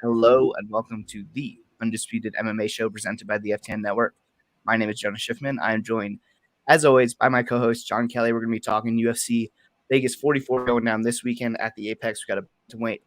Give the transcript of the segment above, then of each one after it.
Hello and welcome to the Undisputed MMA show presented by the FTN Network. My name is Jonah Shiffman. I am joined, as always, by my co-host, John Kelly. We're going to be talking UFC Vegas 44 going down this weekend at the Apex. We got a wait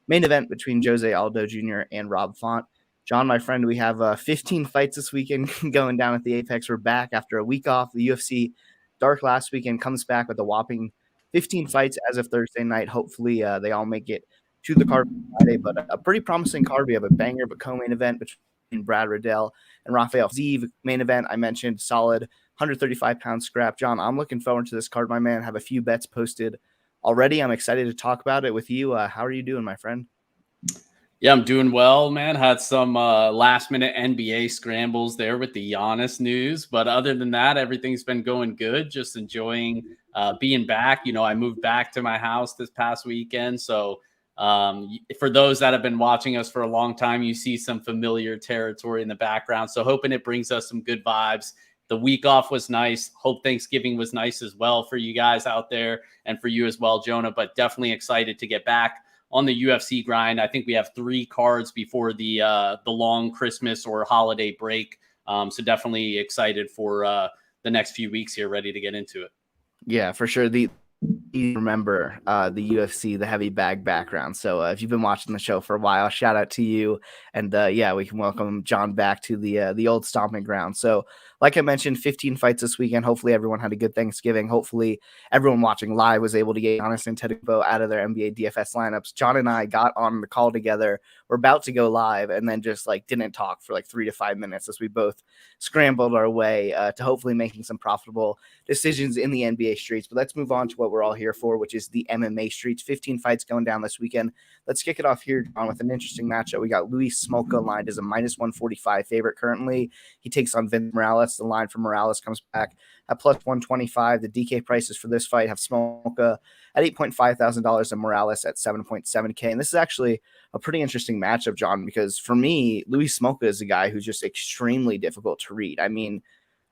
main event between Jose Aldo Jr. and Rob Font. John, my friend, we have 15 fights this weekend going down at the Apex. We're back after a week off. The UFC Dark last weekend comes back with a whopping 15 fights as of Thursday night. Hopefully they all make it to the card Friday, but a pretty promising card. We have a banger but co-main event between Brad Riddell and Rafael Fiziev. Main event, I mentioned, solid 135-pound scrap. John, I'm looking forward to this card, my man. Have a few bets posted already. I'm excited to talk about it with you. How are you doing, my friend? Yeah, I'm doing well, man. Had some last-minute NBA scrambles there with the Giannis news. But other than that, everything's been going good. Just enjoying being back. You know, I moved back to my house this past weekend. So for those that have been watching us for a long time, you see some familiar territory in the background. So hoping it brings us some good vibes. The week off was nice. Hope Thanksgiving was nice as well for you guys out there and for you as well, Jonah. But definitely excited to get back on the UFC grind. I think we have 3 cards before the long Christmas or holiday break. So definitely excited for the next few weeks here, ready to get into it. Yeah, for sure. You remember the UFC, the heavy bag background. So if you've been watching the show for a while, shout out to you. And yeah, we can welcome John back to the old stomping ground. So like I mentioned, 15 fights this weekend. Hopefully everyone had a good Thanksgiving. Hopefully everyone watching live was able to get Giannis and Antetokounmpo out of their NBA DFS lineups. John and I got on the call together. We're about to go live and then just didn't talk for 3 to 5 minutes as we both scrambled our way to hopefully making some profitable decisions in the NBA streets. But let's move on to what we're all here for, which is the MMA streets. 15 fights going down this weekend. Let's kick it off here, John, with an interesting matchup. We got Luis Smolka lined as a minus 145 favorite currently. He takes on Vince Morales. The line for Morales comes back at plus 125. The DK prices for this fight have Smolka at $8,500 and Morales at 7.7K. And this is actually a pretty interesting matchup, John, because for me, Luis Smolka is a guy who's just extremely difficult to read. I mean,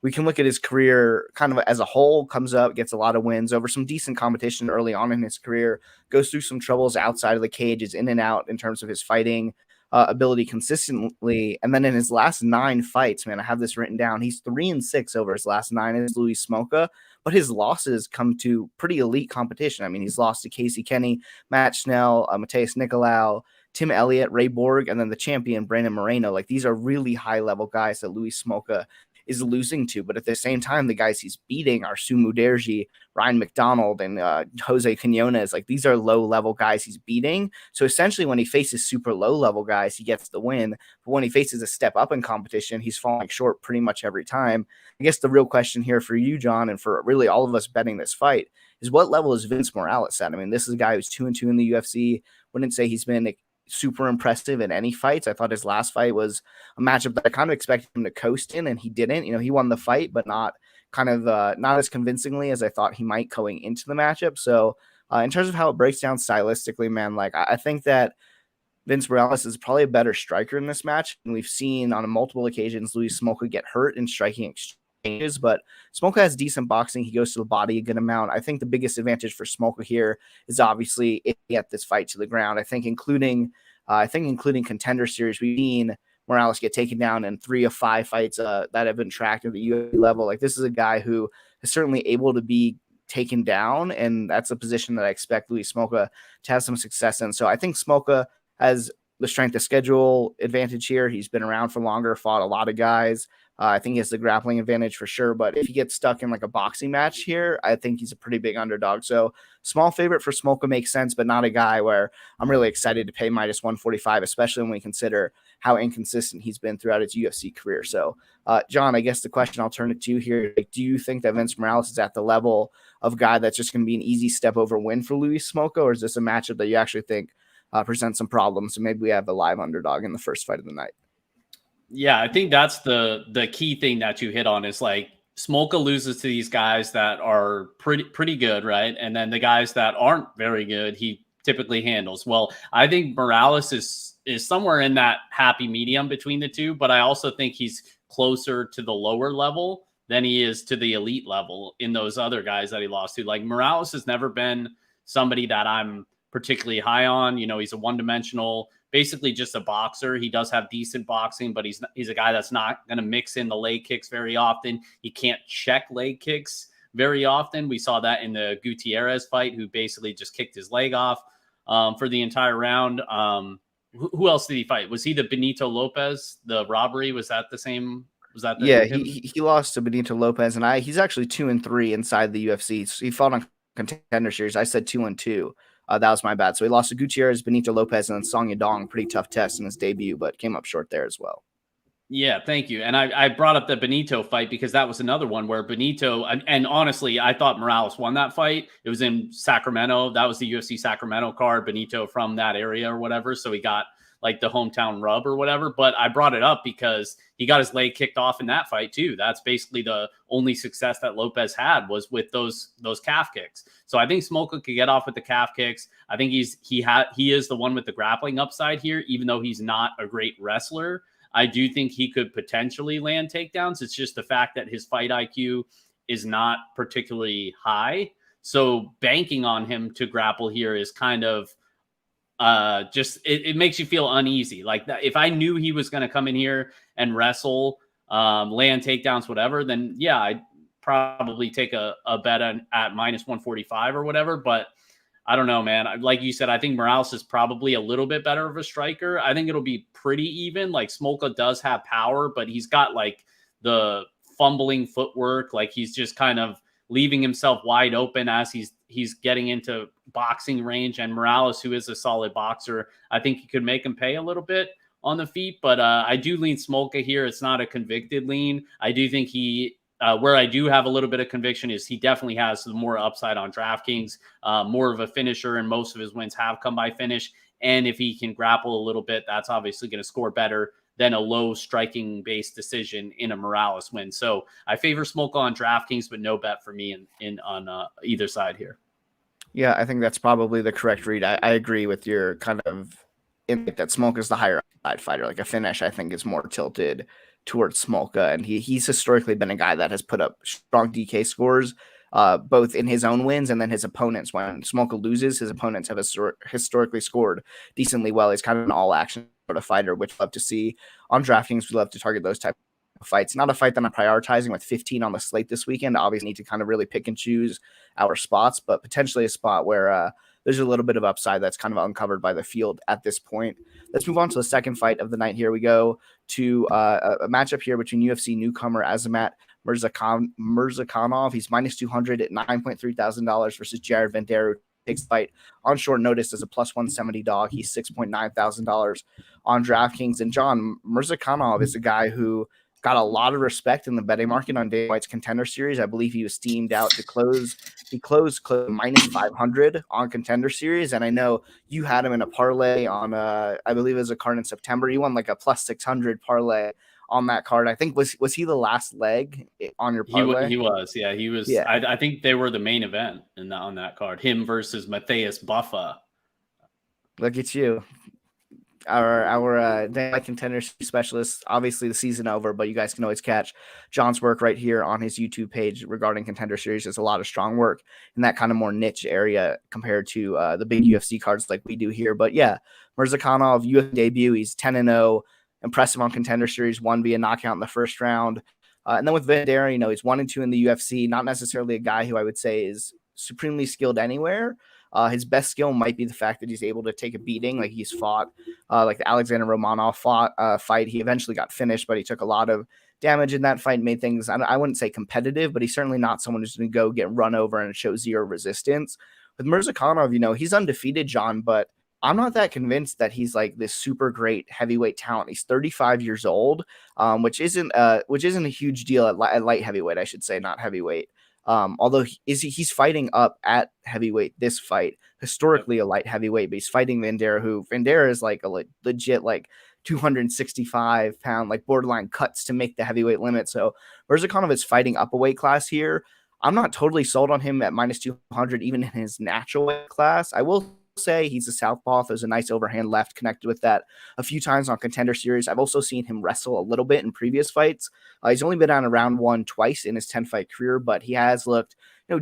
we can look at his career kind of as a whole, comes up, gets a lot of wins over some decent competition early on in his career, goes through some troubles outside of the cage, is in and out in terms of his fighting ability consistently. And then in his last 9 fights, man, I have this written down, he's 3-6 over his last 9 as Luis Smolka, but his losses come to pretty elite competition. I mean, he's lost to Casey Kenny, Matt Schnell, Mateus Nicolau, Tim Elliott, Ray Borg, and then the champion, Brandon Moreno. These are really high-level guys that Luis Smolka is losing to, but at the same time, the guys he's beating are Sumu Derji, Ryan McDonald, and Jose Quinones. These are low-level guys he's beating. So essentially, when he faces super low-level guys, he gets the win. But when he faces a step up in competition, he's falling short pretty much every time. I guess the real question here for you, John, and for really all of us betting this fight is what level is Vince Morales at? I mean, this is a guy who's 2-2 in the UFC. Wouldn't say he's been super impressive in any fights. I thought his last fight was a matchup that I kind of expected him to coast in, and he didn't. You know, he won the fight, but not as convincingly as I thought he might going into the matchup. So in terms of how it breaks down stylistically, man, I think that Vince Morales is probably a better striker in this match. And we've seen on multiple occasions Luis Smolka get hurt in striking exchanges, but Smolka has decent boxing. He goes to the body a good amount. I think the biggest advantage for Smolka here is obviously if he get this fight to the ground. I think including Contender Series, we've seen Morales get taken down in 3 of 5 fights that have been tracked at the UFC level. This is a guy who is certainly able to be taken down, and that's a position that I expect Luis Smolka to have some success in. So I think Smolka has the strength of schedule advantage here. He's been around for longer, fought a lot of guys. I think he has the grappling advantage for sure, but if he gets stuck in a boxing match here, I think he's a pretty big underdog. So small favorite for Smolka makes sense, but not a guy where I'm really excited to pay minus 145, especially when we consider how inconsistent he's been throughout his UFC career. So, John, I guess the question I'll turn it to you here, do you think that Vince Morales is at the level of guy that's just going to be an easy step over win for Luis Smolka, or is this a matchup that you actually think presents some problems? So maybe we have the live underdog in the first fight of the night. Yeah, I think that's the key thing that you hit on is Smolka loses to these guys that are pretty good, right? And then the guys that aren't very good, he typically handles. Well, I think Morales is somewhere in that happy medium between the two, but I also think he's closer to the lower level than he is to the elite level in those other guys that he lost to. Morales has never been somebody that I'm particularly high on. He's a one-dimensional, basically just a boxer. He does have decent boxing, but he's a guy that's not going to mix in the leg kicks very often. He can't check leg kicks very often. We saw that in the Gutierrez fight, who basically just kicked his leg off for the entire round. Who else did he fight? Was he the Benito Lopez, the robbery? Was that the same? Was that he lost to Benito Lopez, and he's actually 2-3 inside the UFC. So he fought on Contender Series. I said 2-2. That was my bad. So he lost to Gutierrez, Benito Lopez, and then Song Yadong. Pretty tough test in his debut, but came up short there as well. Yeah, thank you. And I brought up the Benito fight because that was another one where Benito, and honestly, I thought Morales won that fight. It was in Sacramento. That was the UFC Sacramento card. Benito from that area or whatever. So he got like the hometown rub or whatever. But I brought it up because he got his leg kicked off in that fight too. That's basically the only success that Lopez had was with those calf kicks. So I think Smolka could get off with the calf kicks. I think he is the one with the grappling upside here, even though he's not a great wrestler. I do think he could potentially land takedowns. It's just the fact that his fight IQ is not particularly high. So banking on him to grapple here is kind of it makes you feel uneasy. Like that, if I knew he was going to come in here and wrestle, land takedowns, whatever, then yeah, I'd probably take a bet at minus 145 or whatever. But I don't know, man. Like you said, I think Morales is probably a little bit better of a striker. I think it'll be pretty even. Like Smolka does have power, but he's got like the fumbling footwork. Like he's just kind of leaving himself wide open as he's getting into boxing range. And Morales, who is a solid boxer, I think he could make him pay a little bit on the feet. But I do lean Smolka here. It's not a convicted lean. I do think where I do have a little bit of conviction is he definitely has more upside on DraftKings, more of a finisher, and most of his wins have come by finish. And if he can grapple a little bit, that's obviously going to score better than a low striking based decision in a Morales win. So I favor Smolka on DraftKings, but no bet for me on either side here. Yeah, I think that's probably the correct read. I agree with your kind of that Smolka is the higher side fighter. Like a finish, I think, is more tilted towards Smolka, and he's historically been a guy that has put up strong DK scores, both in his own wins and then his opponents. When Smolka loses, his opponents have historically scored decently well. He's kind of an all-action sort of fighter, which we love to see on DraftKings. We love to target those type of fights. Not a fight that I'm prioritizing with 15 on the slate this weekend. Obviously, need to kind of really pick and choose our spots, but potentially a spot where there's a little bit of upside that's kind of uncovered by the field at this point. Let's move on to the second fight of the night. Here we go to a matchup here between UFC newcomer Azamat Murzakanov. He's minus 200 at $9.3 thousand versus Jared Vanderaa, who takes the fight on short notice as a plus 170 dog. He's $6.9 thousand on DraftKings. And John, Murzakanov is a guy who got a lot of respect in the betting market on Dana White's Contender Series. I believe he was steamed out to close. He closed minus 500 on Contender Series, and I know you had him in a parlay on, I believe it was a card in September. He won like a plus 600 parlay on that card. I think was he the last leg on your parlay? He was, yeah, he was. Yeah. I think they were the main event on that card. Him versus Matthias Buffa. Look at you. Our Contender specialist. Obviously the season over, but you guys can always catch John's work right here on his YouTube page regarding Contender Series. There's a lot of strong work in that kind of more niche area compared to the big UFC cards like we do here. But yeah, Murzakanov UFC debut. He's 10-0, impressive on Contender Series, won via knockout in the first round. And then with Vanderaa, he's 1-2 in the UFC. Not necessarily a guy who I would say is supremely skilled anywhere. His best skill might be the fact that he's able to take a beating. Like he's fought, like the Alexander Romanov fight. He eventually got finished, but he took a lot of damage in that fight, made things, I wouldn't say competitive, but he's certainly not someone who's going to go get run over and show zero resistance. With Murzakanov, he's undefeated, John, but I'm not that convinced that he's like this super great heavyweight talent. He's 35 years old, which isn't a huge deal at light heavyweight, I should say, not heavyweight. Although he's fighting up at heavyweight this fight, historically a light heavyweight, but he's fighting Vanderaa is like a legit like 265 pound, like borderline cuts to make the heavyweight limit. So Murzakanov is fighting up a weight class here. I'm not totally sold on him at minus 200, even in his natural weight class. I will say he's a southpaw. There's a nice overhand left connected with that a few times on Contender Series. I've also seen him wrestle a little bit in previous fights. He's only been on a round one twice in his 10-fight career, but he has looked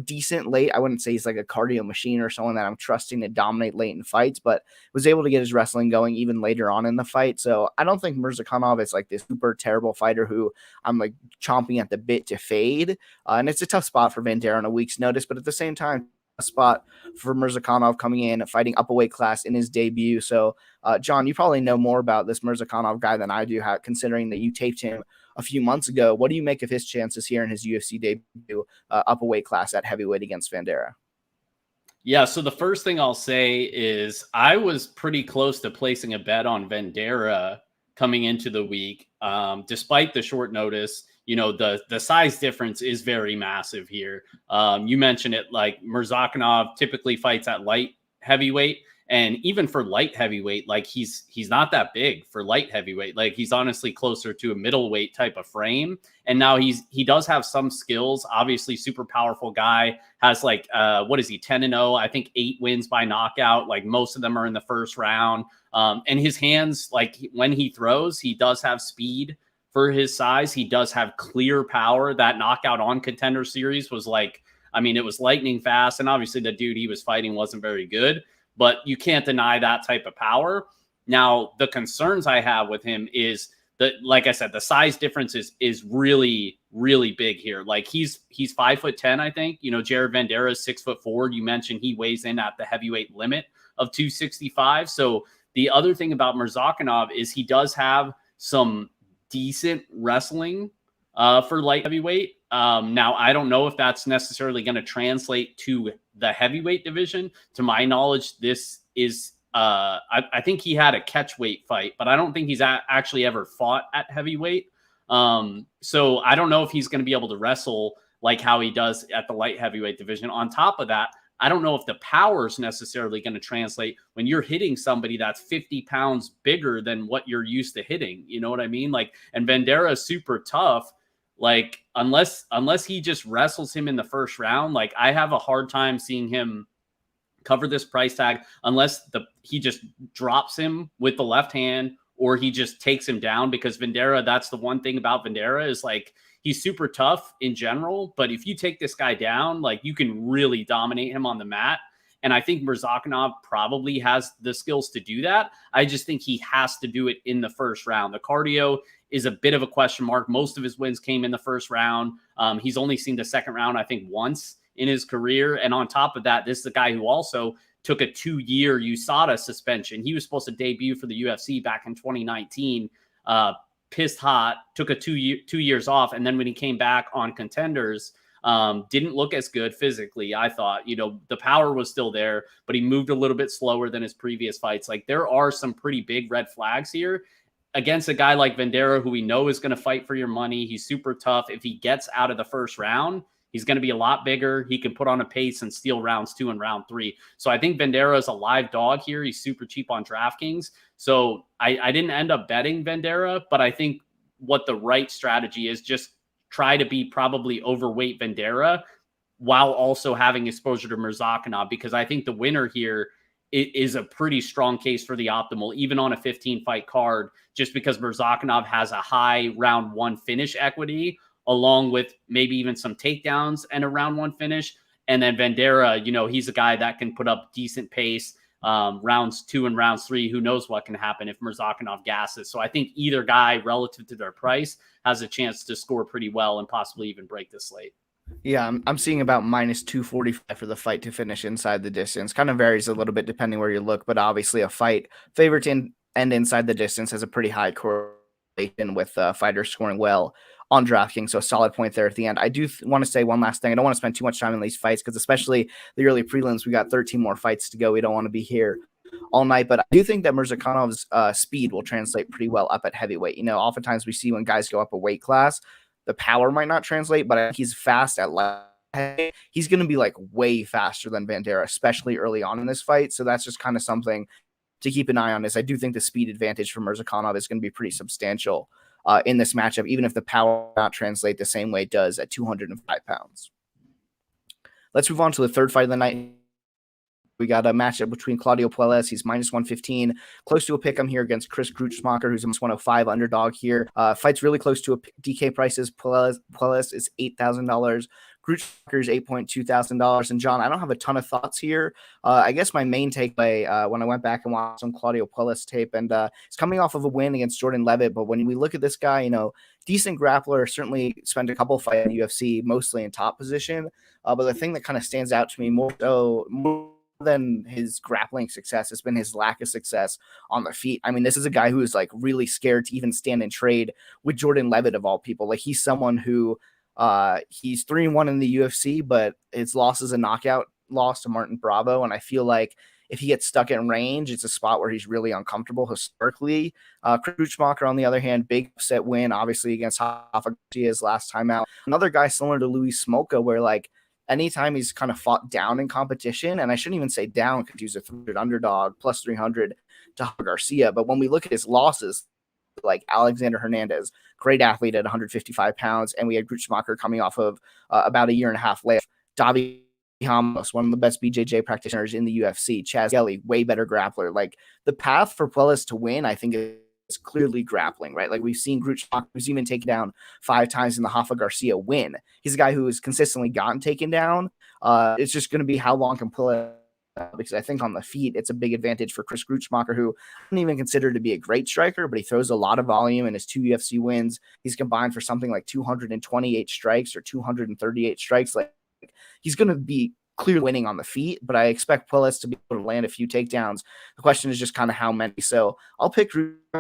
decent late. I wouldn't say he's like a cardio machine or someone that I'm trusting to dominate late in fights, but was able to get his wrestling going even later on in the fight. So I don't think Murzakanov is like this super terrible fighter who I'm like chomping at the bit to fade. And it's a tough spot for Vanderaa on a week's notice, but at the same time, a spot for Murzakanov coming in, fighting up a weight class in his debut. So, John, you probably know more about this Murzakanov guy than I do, considering that you taped him a few months ago. What do you make of his chances here in his UFC debut, up a weight class at heavyweight against Vanderaa? Yeah, so the first thing I'll say is I was pretty close to placing a bet on Vanderaa coming into the week, despite the short notice. The size difference is very massive here. You mentioned it, like Murzakanov typically fights at light heavyweight. And even for light heavyweight, like he's not that big for light heavyweight. Like he's honestly closer to a middleweight type of frame. And now he does have some skills. Obviously, super powerful guy. Has like what is he, 10-0? I think 8 wins by knockout. Like most of them are in the first round. And his hands, like when he throws, he does have speed for his size. He does have clear power. That knockout on Contender Series was like, I mean, it was lightning fast. And obviously the dude he was fighting wasn't very good. But you can't deny that type of power. Now, the concerns I have with him is that, like I said, the size difference is really, really big here. Like he's 5'10", I think. Jared Vanderaa is 6'4". You mentioned he weighs in at the heavyweight limit of 265. So the other thing about Murzakanov is he does have some decent wrestling for light heavyweight. Now, I don't know if that's necessarily going to translate to the heavyweight division. To my knowledge, this is, I think he had a catchweight fight, but I don't think he's actually ever fought at heavyweight. So I don't know if he's going to be able to wrestle like how he does at the light heavyweight division. On top of that, I don't know if the power is necessarily going to translate when you're hitting somebody that's 50 pounds bigger than what you're used to hitting. You know what I mean? Like, and Vanderaa is super tough. Like, unless he just wrestles him in the first round, like I have a hard time seeing him cover this price tag unless he just drops him with the left hand or he just takes him down, because Vanderaa, that's the one thing about Vanderaa is like he's super tough in general, but if you take this guy down, like you can really dominate him on the mat. And I think Murzakanov probably has the skills to do that. I just think he has to do it in the first round. The cardio is a bit of a question mark. Most of his wins came in the first round. He's only seen the second round, I think, once in his career. And on top of that, this is a guy who also took a 2-year USADA suspension. He was supposed to debut for the UFC back in 2019, pissed hot, took a 2 years off. And then when he came back on Contenders, didn't look as good physically. I thought, the power was still there, but he moved a little bit slower than his previous fights. Like there are some pretty big red flags here against a guy like Vanderaa, who we know is going to fight for your money. He's super tough. If he gets out of the first round, he's going to be a lot bigger. He can put on a pace and steal rounds 2 and round 3. So I think Vanderaa is a live dog here. He's super cheap on DraftKings. So I didn't end up betting Vanderaa, but I think what the right strategy is, just try to be probably overweight Vanderaa while also having exposure to Murzakanov, because I think the winner here is a pretty strong case for the optimal, even on a 15-fight card, just because Murzakanov has a high round 1 finish equity, along with maybe even some takedowns and a round 1 finish. And then Vanderaa, he's a guy that can put up decent pace, rounds 2 and rounds 3. Who knows what can happen if Murzakanov gasses. So I think either guy, relative to their price, has a chance to score pretty well and possibly even break the slate. Yeah, I'm seeing about minus 245 for the fight to finish inside the distance. Kind of varies a little bit depending where you look, but obviously a fight favorite to end inside the distance has a pretty high correlation with fighters scoring well on DraftKings. So a solid point there at the end. I do want to say one last thing. I don't want to spend too much time in these fights because especially the early prelims, we got 13 more fights to go. We don't want to be here all night, but I do think that Murzakanov's speed will translate pretty well up at heavyweight. Oftentimes we see when guys go up a weight class, the power might not translate, but I think he's fast at light. He's going to be like way faster than Vanderaa, especially early on in this fight. So that's just kind of something to keep an eye on. Is I do think the speed advantage for Murzakanov is going to be pretty substantial in this matchup, even if the power will not translate the same way it does at 205 pounds. Let's move on to the third fight of the night. We got a matchup between Claudio Puelles. He's minus 115, close to a pick 'em here against Chris Gruetzmacher, who's a minus 105 underdog here. Fight's really close to a DK prices. Puelles is $8,000. Gruetzmacher is $8,200. And John, I don't have a ton of thoughts here. I guess my main takeaway when I went back and watched some Claudio Puelles tape, and it's coming off of a win against Jordan Levitt. But when we look at this guy, decent grappler, certainly spent a couple fights in the UFC, mostly in top position. But the thing that kind of stands out to me more than his grappling success has been his lack of success on the feet. I mean, this is a guy who is like really scared to even stand and trade with Jordan Levitt of all people. Like, he's someone who he's 3-1 in the UFC, but his loss is a knockout loss to Martin Bravo. And I feel like if he gets stuck in range, it's a spot where he's really uncomfortable historically. Gruetzmacher, on the other hand, big upset win, obviously, against Rafa Garcia's last time out. Another guy similar to Louis Smolka, where like anytime he's kind of fought down in competition, and I shouldn't even say down because he's a 300 underdog, plus 300 to Rafa Garcia. But when we look at his losses, like Alexander Hernandez, great athlete at 155 pounds, and we had Gruetzmacher coming off of about a year and a half later. Davi Ramos, one of the best BJJ practitioners in the UFC. Chaz Kelly, way better grappler. Like, the path for Puelles to win, I think, is clearly grappling, right? Like, we've seen Gruetzmacher, who's even taken down 5 times in the Rafa Garcia win. He's a guy who has consistently gotten taken down. It's just going to be how long can Puelles, because I think on the feet, it's a big advantage for Chris Gruetzmacher, who I don't even consider to be a great striker, but he throws a lot of volume in his 2 UFC wins. He's combined for something like 228 strikes or 238 strikes. Like, he's going to be clearly winning on the feet, but I expect Puelles to be able to land a few takedowns. The question is just kind of how many. So I'll pick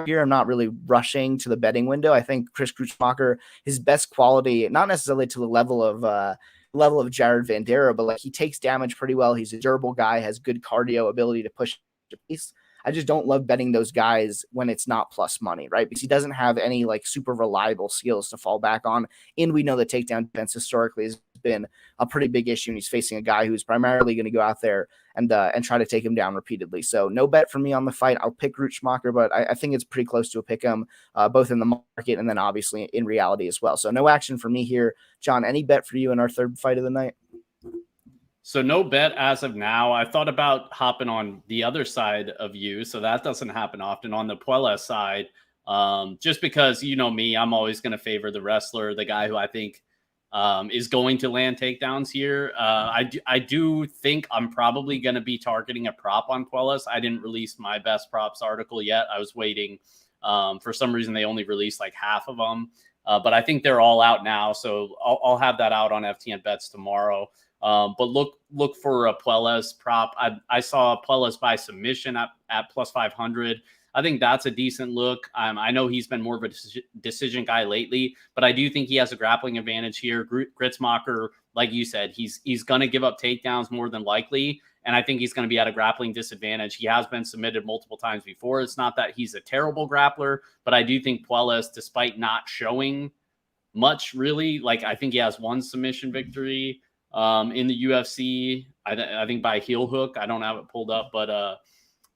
here. I'm not really rushing to the betting window. I think Chris Gruetzmacher, his best quality, not necessarily to the level of Jared Vanderaa, but like, he takes damage pretty well. He's a durable guy, has good cardio, ability to push the piece. I just don't love betting those guys when it's not plus money, right? Because he doesn't have any like super reliable skills to fall back on. And we know the takedown defense historically has been a pretty big issue. And he's facing a guy who's primarily going to go out there and try to take him down repeatedly. So no bet for me on the fight. I'll pick Gruetzmacher, but I think it's pretty close to a pick 'em, both in the market and then obviously in reality as well. So no action for me here. John, any bet for you in our third fight of the night? So no bet as of now. I thought about hopping on the other side of you, so that doesn't happen often. On the Puelles side, just because, you know me, I'm always going to favor the wrestler, the guy who I think is going to land takedowns here. I do think I'm probably going to be targeting a prop on Puelles. I didn't release my best props article yet. I was waiting. For some reason, they only released like half of them, but I think they're all out now, so I'll have that out on FTN Bets tomorrow. But look for a Puelles prop. I saw Puelles by submission at plus 500. I think that's a decent look. I know he's been more of a decision guy lately, but I do think he has a grappling advantage here. Gruetzmacher, like you said, he's going to give up takedowns more than likely, and I think he's going to be at a grappling disadvantage. He has been submitted multiple times before. It's not that he's a terrible grappler, but I do think Puelles, despite not showing much really, like I think he has one submission victory in the UFC, I think by heel hook. I don't have it pulled up, but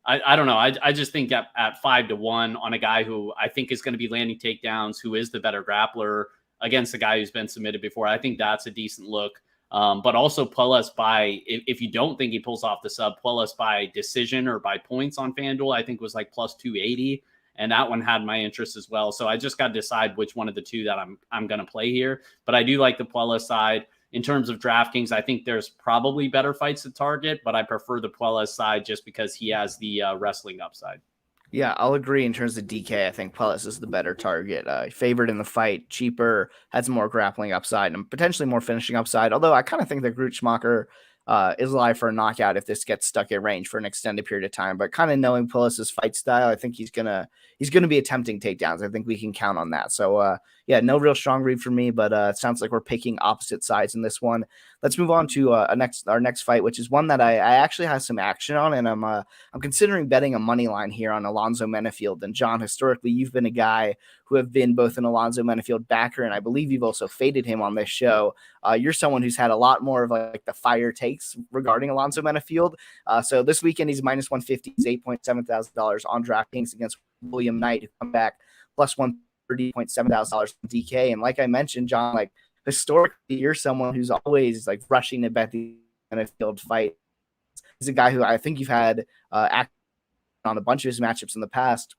I don't know. I just think at 5-1 on a guy who I think is going to be landing takedowns, who is the better grappler against a guy who's been submitted before, I think that's a decent look. But also Puelles by, if you don't think he pulls off the sub, Puelles by decision or by points on FanDuel, I think was like plus 280. And that one had my interest as well. So I just got to decide which one of the two that I'm going to play here. But I do like the Puelles side. In terms of DraftKings, I think there's probably better fights to target, but I prefer the Puelles side just because he has the wrestling upside. Yeah, I'll agree in terms of DK. I think Puelles is the better target. Favored in the fight, cheaper, has more grappling upside and potentially more finishing upside. Although I kind of think that Gruetzmacher is alive for a knockout if this gets stuck at range for an extended period of time. But kind of knowing Puelles' fight style, I think he's gonna be attempting takedowns. I think we can count on that. So yeah, no real strong read for me, but it sounds like we're picking opposite sides in this one. Let's move on to our next fight, which is one that I actually have some action on, and I'm considering betting a money line here on Alonzo Menifield. And John, historically, you've been a guy who have been both an Alonzo Menifield backer, and I believe you've also faded him on this show. You're someone who's had a lot more of like the fire takes regarding Alonzo Menifield. So this weekend he's minus 150, he's $8,700 on DraftKings against William Knight, who come back plus $130,700 on DK. And like I mentioned, John, like historically, you're someone who's always like rushing to bet the Menifield fight. He's a guy who I think you've had on a bunch of his matchups in the past.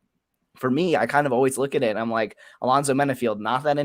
For me, I kind of always look at it and I'm like, Alonzo Menifield, not that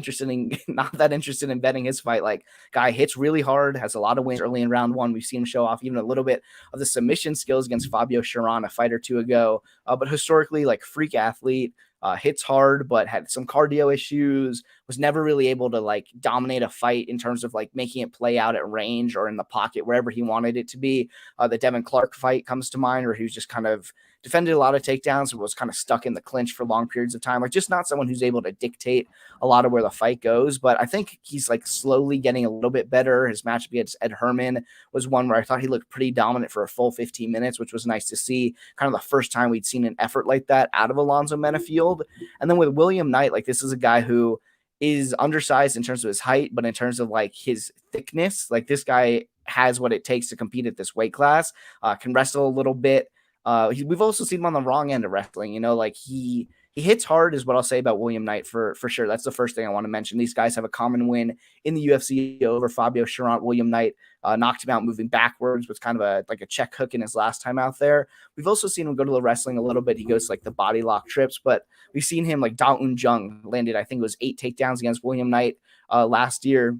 interested in betting his fight. Like, guy hits really hard, has a lot of wins early in round one. We've seen him show off even a little bit of the submission skills against Fabio Chiron a fight or two ago. But historically, like, freak athlete, hits hard, but had some cardio issues, was never really able to like dominate a fight in terms of like making it play out at range or in the pocket, wherever he wanted it to be. The Devin Clark fight comes to mind, where he was just kind of defended a lot of takedowns and was kind of stuck in the clinch for long periods of time. Like, just not someone who's able to dictate a lot of where the fight goes. But I think he's like slowly getting a little bit better. His matchup against Ed Herman was one where I thought he looked pretty dominant for a full 15 minutes, which was nice to see. Kind of the first time we'd seen an effort like that out of Alonzo Menifield. And then with William Knight, like, this is a guy who is undersized in terms of his height, but in terms of like his thickness, like, this guy has what it takes to compete at this weight class, can wrestle a little bit. We've also seen him on the wrong end of wrestling, you know, like he hits hard is what I'll say about William Knight for sure. That's the first thing I want to mention. These guys have a common win in the UFC over Fabio Chiron. William Knight knocked him out moving backwards with kind of a check hook in his last time out there. We've also seen him go to the wrestling a little bit. He goes to like the body lock trips, but we've seen him like Da Un Jung landed, I think it was 8 takedowns against William Knight last year.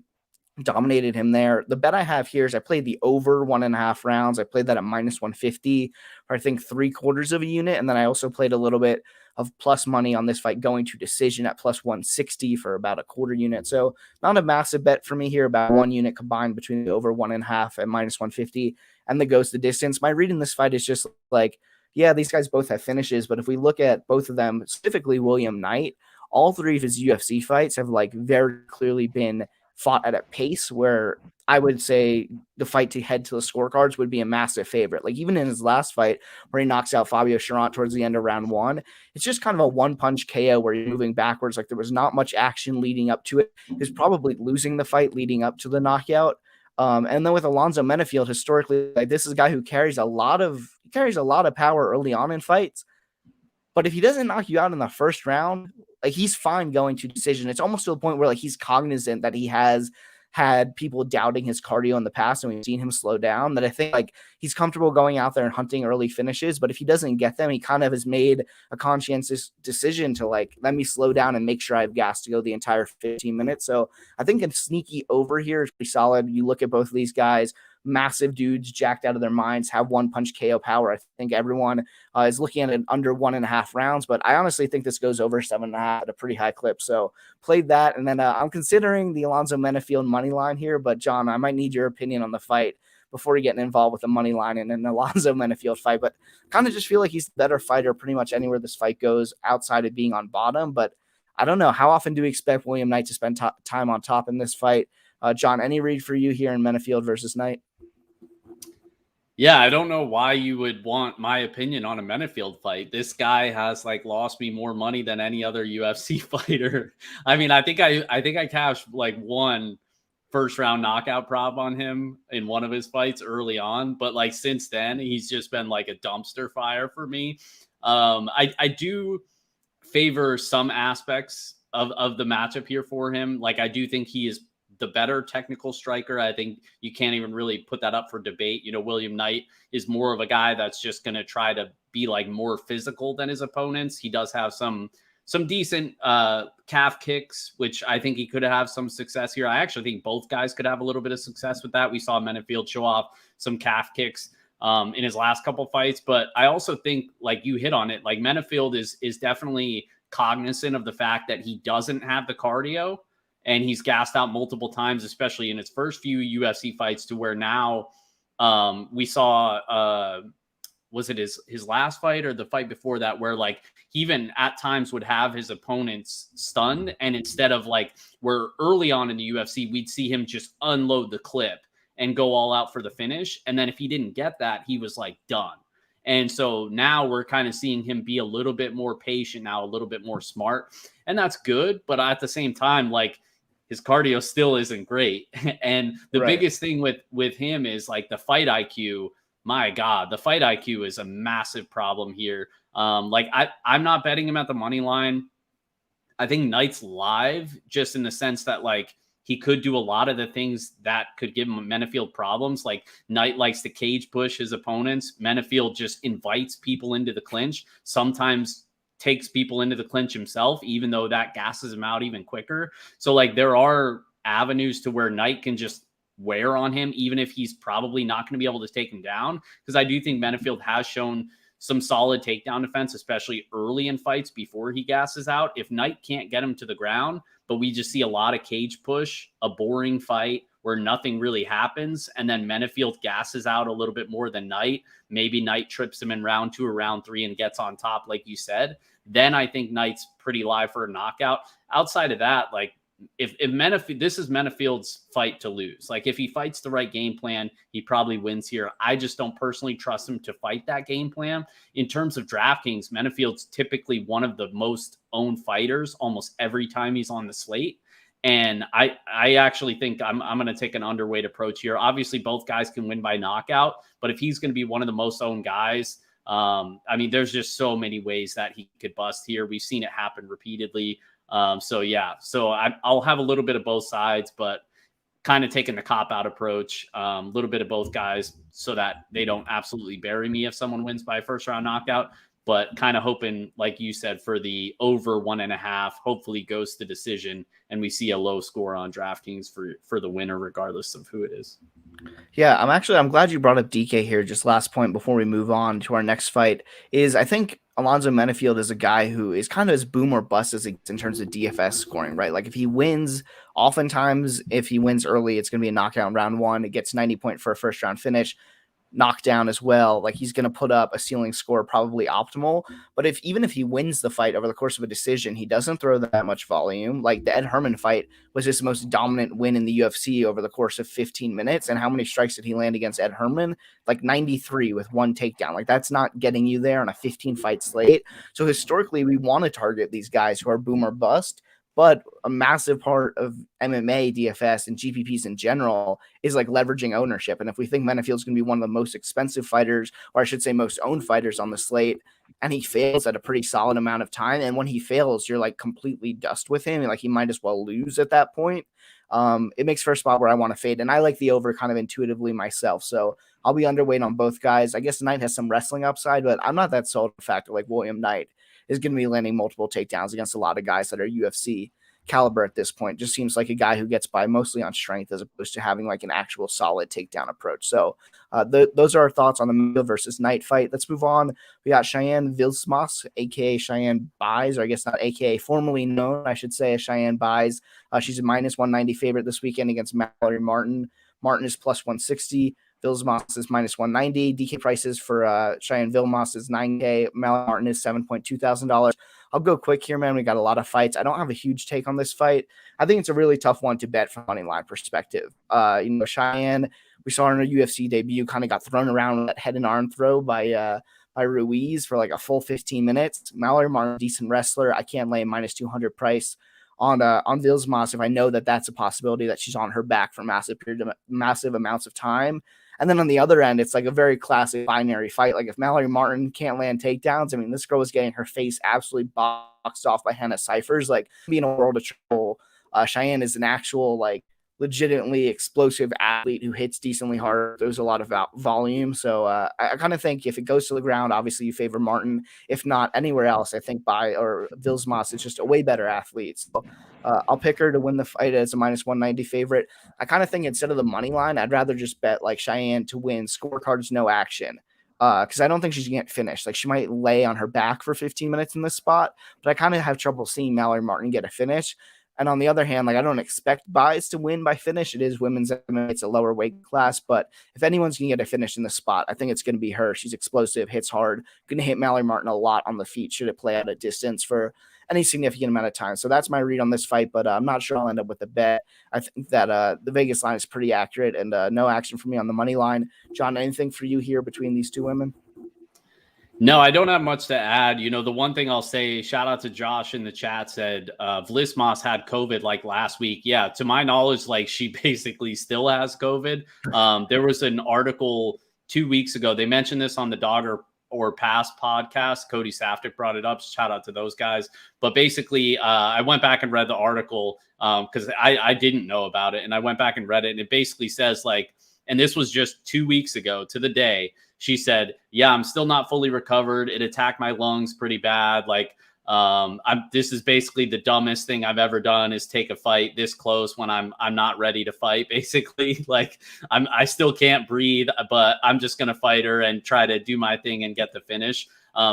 Dominated him there. The bet I have here is I played the over 1.5 rounds. I played that at -150 for I think 3/4 of a unit. And then I also played a little bit of plus money on this fight going to decision at +160 for about a quarter unit. So not a massive bet for me here, about 1 unit combined between the over 1.5 and -150 and the goes the distance. My read in this fight is just like, yeah, these guys both have finishes, but if we look at both of them, specifically William Knight, all 3 of his UFC fights have like very clearly been fought at a pace where I would say the fight to head to the scorecards would be a massive favorite. Like, even in his last fight where he knocks out Fabio Chiron towards the end of round 1, it's just kind of a one-punch KO where you're moving backwards. Like, there was not much action leading up to it. He's probably losing the fight leading up to the knockout. And then with Alonzo Menifield, historically, like, this is a guy who carries a lot of power early on in fights. But if he doesn't knock you out in the first round, like, he's fine going to decision. It's almost to the point where like he's cognizant that he has had people doubting his cardio in the past, and we've seen him slow down, that I think like he's comfortable going out there and hunting early finishes. But if he doesn't get them, he kind of has made a conscientious decision to like, let me slow down and make sure I have gas to go the entire 15 minutes. So I think a sneaky over here is pretty solid. You look at both of these guys, massive dudes, jacked out of their minds, have one punch KO power. I think everyone is looking at it under 1.5 rounds, but I honestly think this goes over 7.5 at a pretty high clip. So played that. And then I'm considering the Alonzo Menifield money line here, but John, I might need your opinion on the fight before you're getting involved with the money line in an Alonzo Menifield fight. But kind of just feel like he's the better fighter pretty much anywhere this fight goes outside of being on bottom. But I don't know. How often do we expect William Knight to spend time on top in this fight? John, any read for you here in Menifield versus Knight? Yeah, I don't know why you would want my opinion on a Menifield fight. This guy has like lost me more money than any other UFC fighter. I mean, I think I cashed like 1 first-round knockout prop on him in one of his fights early on, but like since then, he's just been like a dumpster fire for me. I do favor some aspects of the matchup here for him. Like, I do think he is the better technical striker. I think you can't even really put that up for debate. You know, William Knight is more of a guy that's just going to try to be like more physical than his opponents. He does have some decent calf kicks, which I think he could have some success here. I actually think both guys could have a little bit of success with that. We saw Menifield show off some calf kicks in his last couple fights, but I also think, like you hit on it, like Menifield is definitely cognizant of the fact that he doesn't have the cardio. And he's gassed out multiple times, especially in his first few UFC fights, to where now we saw, was it his last fight or the fight before that, where like he even at times would have his opponents stunned. And instead of like, where early on in the UFC, we'd see him just unload the clip and go all out for the finish. And then if he didn't get that, he was like done. And so now we're kind of seeing him be a little bit more patient now, a little bit more smart. And that's good. But at the same time, like, his cardio still isn't great. And the biggest thing with him is like the fight IQ. My God, the fight IQ is a massive problem here. Like I'm not betting him at the money line. I think Knight's live, just in the sense that like he could do a lot of the things that could give him Menifield problems. Like Knight likes to cage push his opponents. Menifield just invites people into the clinch, sometimes takes people into the clinch himself, even though that gasses him out even quicker. So like there are avenues to where Knight can just wear on him, even if he's probably not going to be able to take him down. Because I do think Menifield has shown some solid takedown defense, especially early in fights before he gasses out. If Knight can't get him to the ground, but we just see a lot of cage push, a boring fight where nothing really happens, and then Menifield gasses out a little bit more than Knight, maybe Knight trips him in round 2 or round 3 and gets on top, like you said, then I think Knight's pretty live for a knockout. Outside of that, like, if Menifield, this is Menifield's fight to lose. Like if he fights the right game plan, he probably wins here. I just don't personally trust him to fight that game plan. In terms of DraftKings, Menifield's typically one of the most owned fighters almost every time he's on the slate. And I actually think I'm going to take an underweight approach here. Obviously, both guys can win by knockout, but if he's going to be one of the most owned guys, I mean, there's just so many ways that he could bust here. We've seen it happen repeatedly. So I'll have a little bit of both sides, but kind of taking the cop out approach, a little bit of both guys so that they don't absolutely bury me if someone wins by a first round knockout, but kind of hoping, like you said, for the over 1.5, hopefully goes to decision and we see a low score on DraftKings for the winner, regardless of who it is. Yeah, I'm glad you brought up DK here. Just last point before we move on to our next fight is I think Alonzo Menifield is a guy who is kind of as boom or bust as in terms of DFS scoring, right? Like if he wins, oftentimes if he wins early, it's going to be a knockout in round 1. It gets 90 point for a first round finish. Knockdown as well. Like he's going to put up a ceiling score probably optimal. But even if he wins the fight over the course of a decision, he doesn't throw that much volume. Like the Ed Herman fight was his most dominant win in the UFC over the course of 15 minutes. And how many strikes did he land against Ed Herman? Like 93 with 1 takedown. Like that's not getting you there on a 15 fight slate. So historically, we want to target these guys who are boom or bust. But a massive part of MMA DFS and GPPs in general is like leveraging ownership. And if we think Menifield's going to be one of the most expensive fighters, or I should say most owned fighters on the slate, and he fails at a pretty solid amount of time, and when he fails, you're like completely dust with him. And like he might as well lose at that point. It makes for a spot where I want to fade. And I like the over kind of intuitively myself. So I'll be underweight on both guys. I guess Knight has some wrestling upside, but I'm not that sold on the fact that like William Knight is going to be landing multiple takedowns against a lot of guys that are UFC caliber at this point. Just seems like a guy who gets by mostly on strength as opposed to having like an actual solid takedown approach. So those are our thoughts on the Menifield versus Knight fight. Let's move on. We got Cheyenne Vlismas, aka Cheyenne Buys, or I guess not aka, formerly known, I should say, as Cheyenne Buys. She's a minus 190 favorite this weekend against Mallory Martin. Martin is plus 160. Vlismas is minus 190. DK prices for Cheyenne Vlismas is $9K. Mallory Martin is $7,200. I'll go quick here, man. We got a lot of fights. I don't have a huge take on this fight. I think it's a really tough one to bet from a money line perspective. Cheyenne, we saw her in her UFC debut, kind of got thrown around with that head and arm throw by Ruiz for like a full 15 minutes. Mallory Martin, decent wrestler. I can't lay a minus 200 price on Vlismas if I know that that's a possibility that she's on her back for massive amounts of time. And then on the other end, it's like a very classic binary fight. Like if Mallory Martin can't land takedowns, I mean, this girl is getting her face absolutely boxed off by Hannah Cyphers. Like being a world of trouble. Cheyenne is an actual like legitimately explosive athlete who hits decently hard. There's a lot of volume. So I kind of think if it goes to the ground, obviously you favor Martin. If not anywhere else, I think Vlismas is just a way better athlete. So I'll pick her to win the fight as a minus 190 favorite. I kind of think instead of the money line, I'd rather just bet like Cheyenne to win scorecards, no action. Because I don't think she's going to get finished. Like she might lay on her back for 15 minutes in this spot, but I kind of have trouble seeing Mallory Martin get a finish. And on the other hand, like I don't expect Buys to win by finish. It is women's MMA. It's a lower weight class. But if anyone's going to get a finish in the spot, I think it's going to be her. She's explosive, hits hard, going to hit Mallory Martin a lot on the feet should it play at a distance for any significant amount of time. So that's my read on this fight, but I'm not sure I'll end up with a bet. I think that the Vegas line is pretty accurate and no action for me on the money line. John, anything for you here between these two women? No, I don't have much to add. The one thing I'll say, shout out to Josh in the chat, said Vlismas had COVID like last week. Yeah, to my knowledge, like she basically still has COVID. There was an article 2 weeks ago. They mentioned this on the Dogger or past podcasts. Cody Saftik brought it up. Shout out to those guys. But basically, I went back and read the article because I didn't know about it. And I went back and read it. And it basically says like, and this was just 2 weeks ago to the day, she said, yeah, I'm still not fully recovered. It attacked my lungs pretty bad. Like, this is basically the dumbest thing I've ever done is take a fight this close when I'm not ready to fight. Basically, like I still can't breathe, but I'm just going to fight her and try to do my thing and get the finish.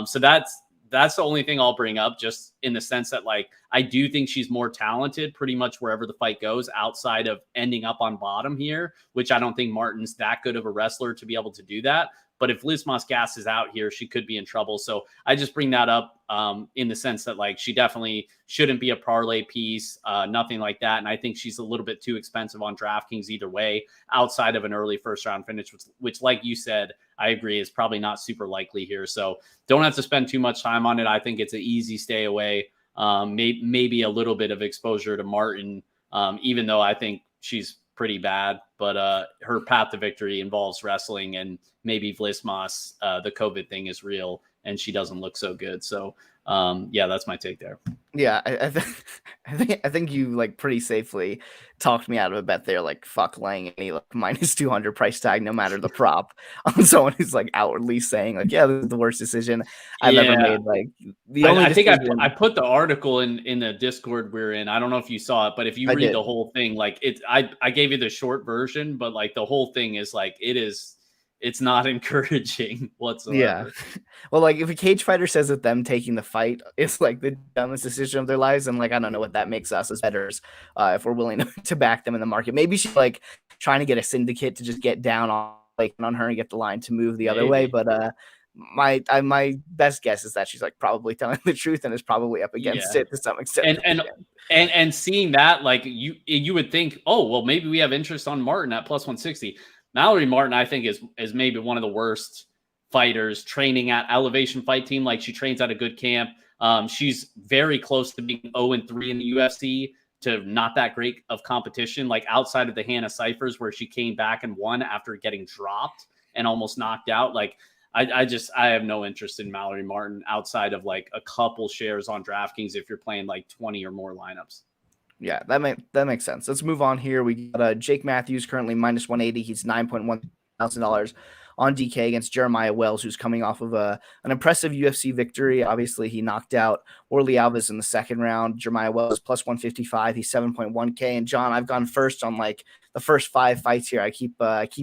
So that's the only thing I'll bring up, just in the sense that like, I do think she's more talented pretty much wherever the fight goes outside of ending up on bottom here, which I don't think Martin's that good of a wrestler to be able to do that. But if Vlismas gasses out here, she could be in trouble. So I just bring that up in the sense that like she definitely shouldn't be a parlay piece, nothing like that. And I think she's a little bit too expensive on DraftKings either way, outside of an early first round finish, which like you said, I agree is probably not super likely here. So don't have to spend too much time on it. I think it's an easy stay away. Maybe a little bit of exposure to Martin, even though I think she's pretty bad, but her path to victory involves wrestling, and maybe Vlismas, the COVID thing is real and she doesn't look so good. So yeah, that's my take there. Yeah, I think you like pretty safely talked me out of a bet there. Like fuck laying any like minus 200 price tag, no matter the prop, on someone who's like outwardly saying like, yeah, this is the worst decision I've ever made. Like the only I think I put the article in the Discord we're in. I don't know if you saw it, but if you read the whole thing, like I gave you the short version, but like the whole thing is like it's not encouraging whatsoever. Yeah. Well, like if a cage fighter says that them taking the fight is like the dumbest decision of their lives, and like I don't know what that makes us as bettors if we're willing to back them in the market. Maybe she's like trying to get a syndicate to just get down on her and get the line to move the other way. But my best guess is that she's like probably telling the truth and is probably up against it to some extent. And seeing that, like you would think, oh well, maybe we have interest on Martin at plus 160. Mallory Martin, I think, is maybe one of the worst fighters training at Elevation Fight Team. Like she trains at a good camp. She's very close to being 0-3 in the UFC, to not that great of competition. Like outside of the Hannah Cyphers, where she came back and won after getting dropped and almost knocked out. Like I have no interest in Mallory Martin outside of like a couple shares on DraftKings if you're playing like 20 or more lineups. Yeah, that makes sense. Let's move on here. We got Jake Matthews currently minus 180. He's $9,100 on DK against Jeremiah Wells, who's coming off of an impressive UFC victory. Obviously, he knocked out Orly Alves in the second round. Jeremiah Wells plus 155. He's 7.1K. And John, I've gone first on like the first 5 fights here. I keep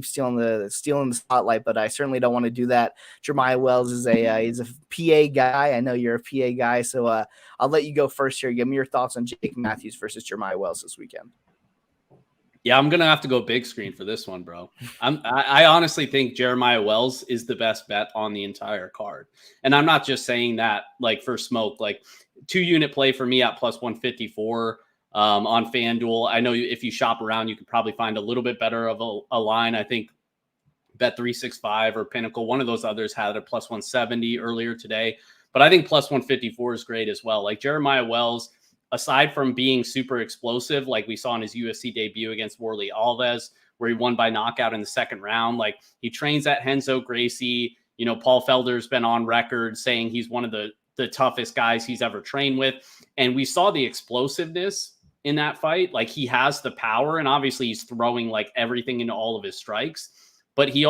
stealing the spotlight, but I certainly don't want to do that. Jeremiah Wells is he's a PA guy. I know you're a PA guy, so I'll let you go first here. Give me your thoughts on Jake Matthews versus Jeremiah Wells this weekend. Yeah, I'm gonna have to go big screen for this one, bro. I honestly think Jeremiah Wells is the best bet on the entire card, and I'm not just saying that like for smoke. Like 2-unit play for me at plus 154 on FanDuel. I know if you shop around, you could probably find a little bit better of a line. I think Bet365 or Pinnacle, one of those others, had a plus 170 earlier today, but I think plus 154 is great as well. Like Jeremiah Wells, aside from being super explosive, like we saw in his UFC debut against Orly Alves, where he won by knockout in the second round, like he trains at Renzo Gracie. You know, Paul Felder's been on record saying he's one of the toughest guys he's ever trained with. And we saw the explosiveness in that fight. Like he has the power, and obviously he's throwing like everything into all of his strikes, but he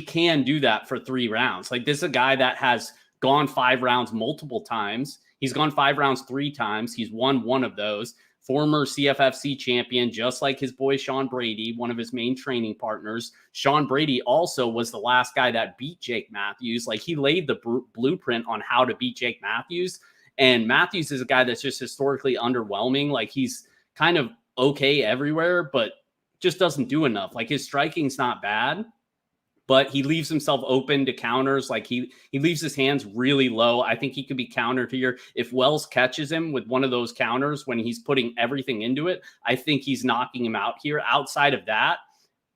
can do that for 3 rounds. Like this is a guy that has gone 5 rounds multiple times. He's gone 5 rounds 3 times. He's won 1 of those. Former CFFC champion, just like his boy Sean Brady, one of his main training partners. Sean Brady also was the last guy that beat Jake Matthews. Like he laid the blueprint on how to beat Jake Matthews. And Matthews is a guy that's just historically underwhelming. Like he's kind of okay everywhere, but just doesn't do enough. Like his striking's not bad, but he leaves himself open to counters. Like he leaves his hands really low. I think he could be countered here. If Wells catches him with one of those counters when he's putting everything into it, I think he's knocking him out here. Outside of that,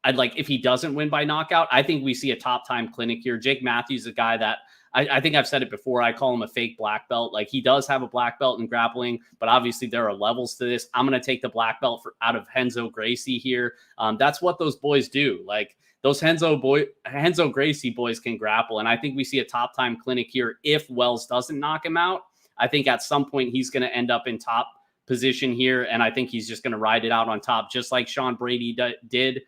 I'd like, if he doesn't win by knockout, I think we see a top time clinic here. Jake Matthews is a guy that I think I've said it before. I call him a fake black belt. Like he does have a black belt in grappling, but obviously there are levels to this. I'm going to take the black belt out of Renzo Gracie here. That's what those boys do. Like those Renzo Gracie boys can grapple. And I think we see a top time clinic here if Wells doesn't knock him out. I think at some point he's going to end up in top position here, and I think he's just going to ride it out on top, just like Sean Brady did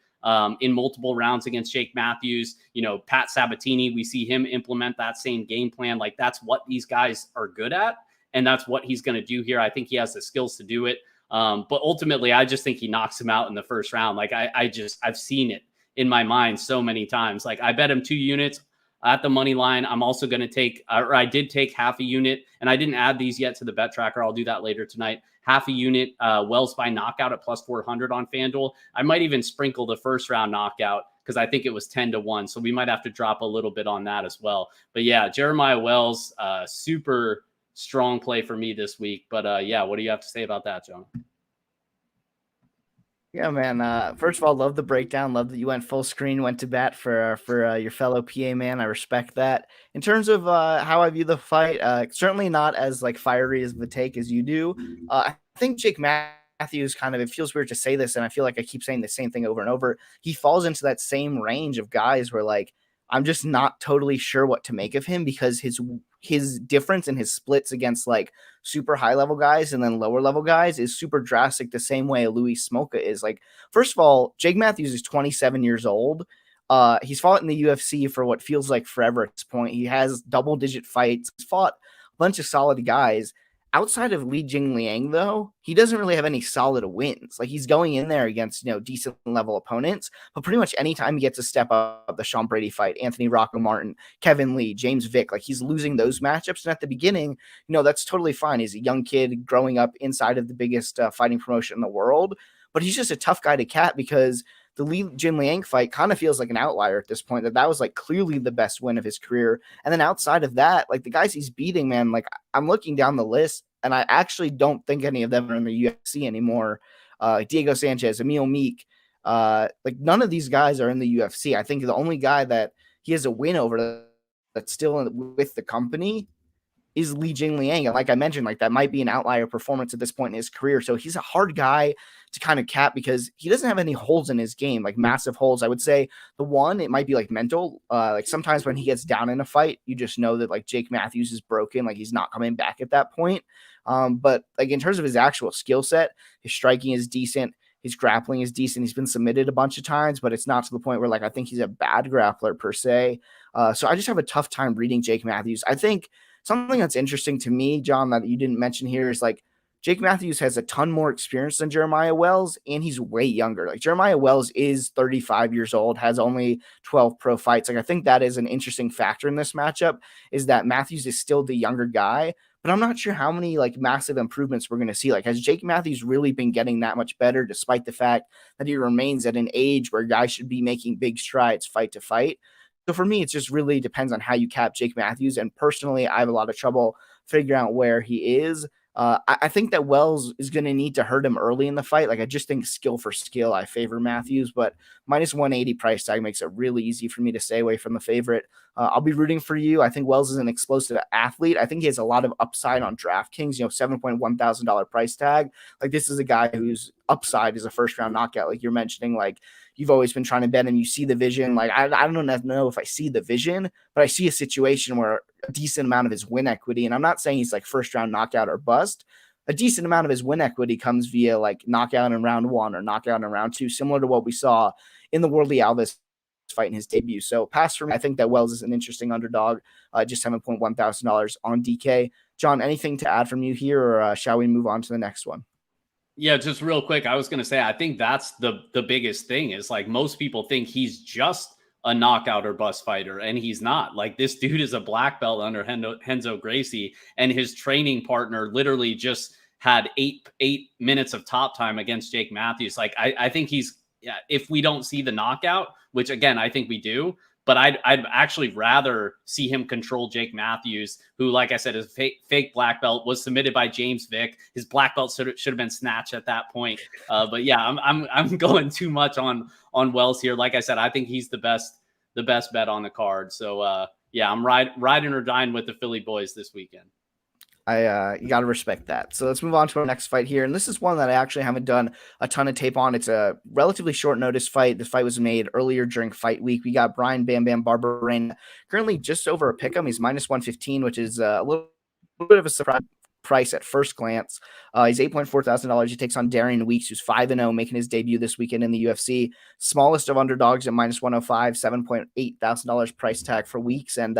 in multiple rounds against Jake Matthews. You know, Pat Sabatini, we see him implement that same game plan. Like, that's what these guys are good at, and that's what he's going to do here. I think he has the skills to do it. But ultimately, I just think he knocks him out in the first round. Like, I've seen it in my mind so many times. Like, I bet him 2 units at the money line. I'm also going to take, or I did take half a unit, and I didn't add these yet to the bet tracker. I'll do that later tonight. Half a unit, Wells by knockout at plus 400 on FanDuel. I might even sprinkle the first round knockout because I think it was 10-1. So we might have to drop a little bit on that as well. But yeah, Jeremiah Wells, super strong play for me this week. But yeah, what do you have to say about that, John? Yeah, man. First of all, love the breakdown. Love that you went full screen, went to bat for your fellow PA man. I respect that. In terms of how I view the fight, certainly not as like fiery as the take as you do. I think Jake Matthews it feels weird to say this, and I feel like I keep saying the same thing over and over. He falls into that same range of guys where like I'm just not totally sure what to make of him because his difference in his splits against like super high level guys and then lower level guys is super drastic, the same way Louis Smolka is. Like, first of all, Jake Matthews is 27 years old. He's fought in the UFC for what feels like forever at this point. He has double-digit fights. He's fought a bunch of solid guys. Outside of Li Jingliang, though, he doesn't really have any solid wins. Like, he's going in there against, decent level opponents, but pretty much anytime he gets a step up, the Sean Brady fight, Anthony Rocco Martin, Kevin Lee, James Vick, like, he's losing those matchups. And at the beginning, that's totally fine. He's a young kid growing up inside of the biggest fighting promotion in the world, but he's just a tough guy to cap because the Li Jingliang fight kind of feels like an outlier at this point, that was like clearly the best win of his career. And then outside of that, like the guys he's beating, man, like I'm looking down the list and I actually don't think any of them are in the UFC anymore. Diego Sanchez, Emil Meek, like none of these guys are in the UFC. I think the only guy that he has a win over that's still with the company is Li Jingliang. And like I mentioned, like that might be an outlier performance at this point in his career. So he's a hard guy to kind of cap because he doesn't have any holes in his game, like massive holes. I would say the one, it might be like mental. Like sometimes when he gets down in a fight, you just know that like Jake Matthews is broken. Like he's not coming back at that point. But like in terms of his actual skill set, his striking is decent. His grappling is decent. He's been submitted a bunch of times, but it's not to the point where like I think he's a bad grappler per se. So I just have a tough time reading Jake Matthews. I think something that's interesting to me, John, that you didn't mention here is like Jake Matthews has a ton more experience than Jeremiah Wells, and he's way younger. Like Jeremiah Wells is 35 years old, has only 12 pro fights. Like I think that is an interesting factor in this matchup, is that Matthews is still the younger guy, but I'm not sure how many like massive improvements we're going to see. Like, has Jake Matthews really been getting that much better, despite the fact that he remains at an age where guys should be making big strides fight to fight? So for me, it just really depends on how you cap Jake Matthews. And personally, I have a lot of trouble figuring out where he is. I think that Wells is going to need to hurt him early in the fight. Like, I just think skill for skill, I favor Matthews, but minus 180 price tag makes it really easy for me to stay away from the favorite. I'll be rooting for you. I think Wells is an explosive athlete. I think he has a lot of upside on DraftKings, $7,100 price tag. Like, this is a guy whose upside is a first round knockout. Like you're mentioning, like you've always been trying to bet him. You see the vision. Like, I don't know if I see the vision, but I see a situation where a decent amount of his win equity, and I'm not saying he's like first round knockout or bust, a decent amount of his win equity comes via like knockout in round 1 or knockout in round 2, similar to what we saw in the Worley Alves fight in his debut. So pass for me. I think that Wells is an interesting underdog, just $7,100 on DK. John, anything to add from you here, or shall we move on to the next one? Yeah, just real quick. I was going to say, I think that's the biggest thing is like most people think he's just a knockout or bust fighter, and he's not. Like, this dude is a black belt under Renzo Gracie, and his training partner literally just had eight minutes of top time against Jake Matthews. Like, I think he's, if we don't see the knockout, which again, I think we do, but I'd actually rather see him control Jake Matthews, who, like I said, is fake black belt, was submitted by James Vick. His black belt should have been snatched at that point. But yeah, I'm going too much on Wells here. Like I said, I think he's the best bet on the card. So yeah, I'm riding or dying with the Philly boys this weekend. You got to respect that. So let's move on to our next fight here. And this is one that I actually haven't done a ton of tape on. It's a relatively short notice fight. This fight was made earlier during fight week. We got Brian Bam Bam Barberena currently just over a pick'em. He's minus 115, which is a little bit of a surprise price at first glance. He's $8,400. He takes on Darian Weeks, who's 5-0, making his debut this weekend in the UFC. Smallest of underdogs at minus 105, $7,800 price tag for Weeks. And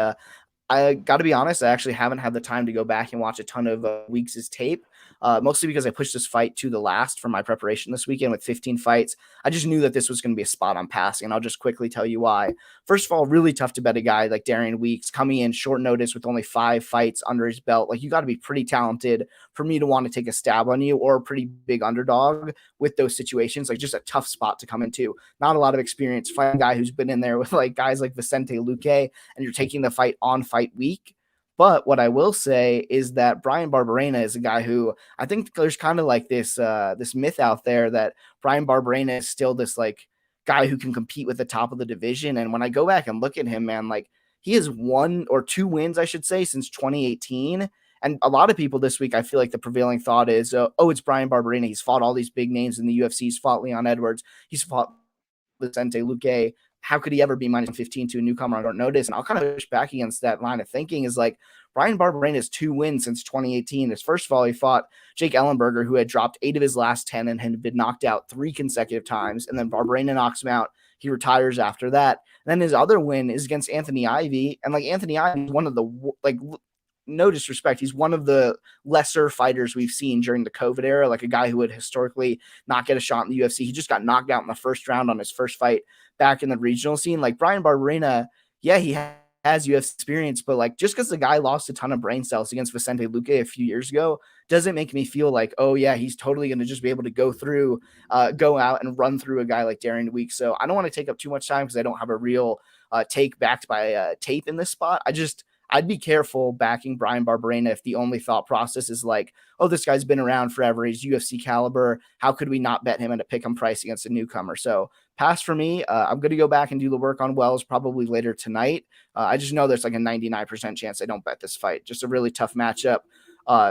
I got to be honest, I actually haven't had the time to go back and watch a ton of Weeks' tape, mostly because I pushed this fight to the last for my preparation this weekend with 15 fights. I just knew that this was going to be a spot on passing, and I'll just quickly tell you why. First of all, really tough to bet a guy like Darian Weeks coming in short notice with only 5 fights under his belt. Like, you got to be pretty talented for me to want to take a stab on you, or a pretty big underdog with those situations. Like, just a tough spot to come into. Not a lot of experience fighting a guy who's been in there with like guys like Vicente Luque, and you're taking the fight on fight week. But what I will say is that Brian Barberena is a guy who I think there's kind of like this myth out there that Brian Barberena is still this like guy who can compete with the top of the division. And when I go back and look at him, man, like he has 1 or 2 wins, I should say, since 2018. And a lot of people this week, I feel like the prevailing thought is, oh, it's Brian Barberena. He's fought all these big names in the UFC. He's fought Leon Edwards. He's fought Vicente Luque. How could he ever be minus 15 to a newcomer I don't notice? And I'll kind of push back against that line of thinking is like Brian Barberena has 2 wins since 2018. First of all, he fought Jake Ellenberger, who had dropped 8 of his last 10 and had been knocked out 3 consecutive times. And then Barberena knocks him out. He retires after that. And then his other win is against Anthony Ivy. And like Anthony Ivy is one of the, like, no disrespect, he's one of the lesser fighters we've seen during the COVID era, like a guy who would historically not get a shot in the UFC. He just got knocked out in the first round on his first fight back in the regional scene. Like Brian Barberena, yeah, he has UFC experience, but like just because the guy lost a ton of brain cells against Vicente Luque a few years ago doesn't make me feel like, oh yeah, he's totally going to just be able to go out and run through a guy like Darian Weeks. So I don't want to take up too much time because I don't have a real take backed by tape in this spot. I'd be careful backing Brian Barberena if the only thought process is like, oh, this guy's been around forever. He's UFC caliber. How could we not bet him at a pick'em price against a newcomer? So pass for me. I'm going to go back and do the work on Wells probably later tonight. I just know there's like a 99% chance I don't bet this fight. Just a really tough matchup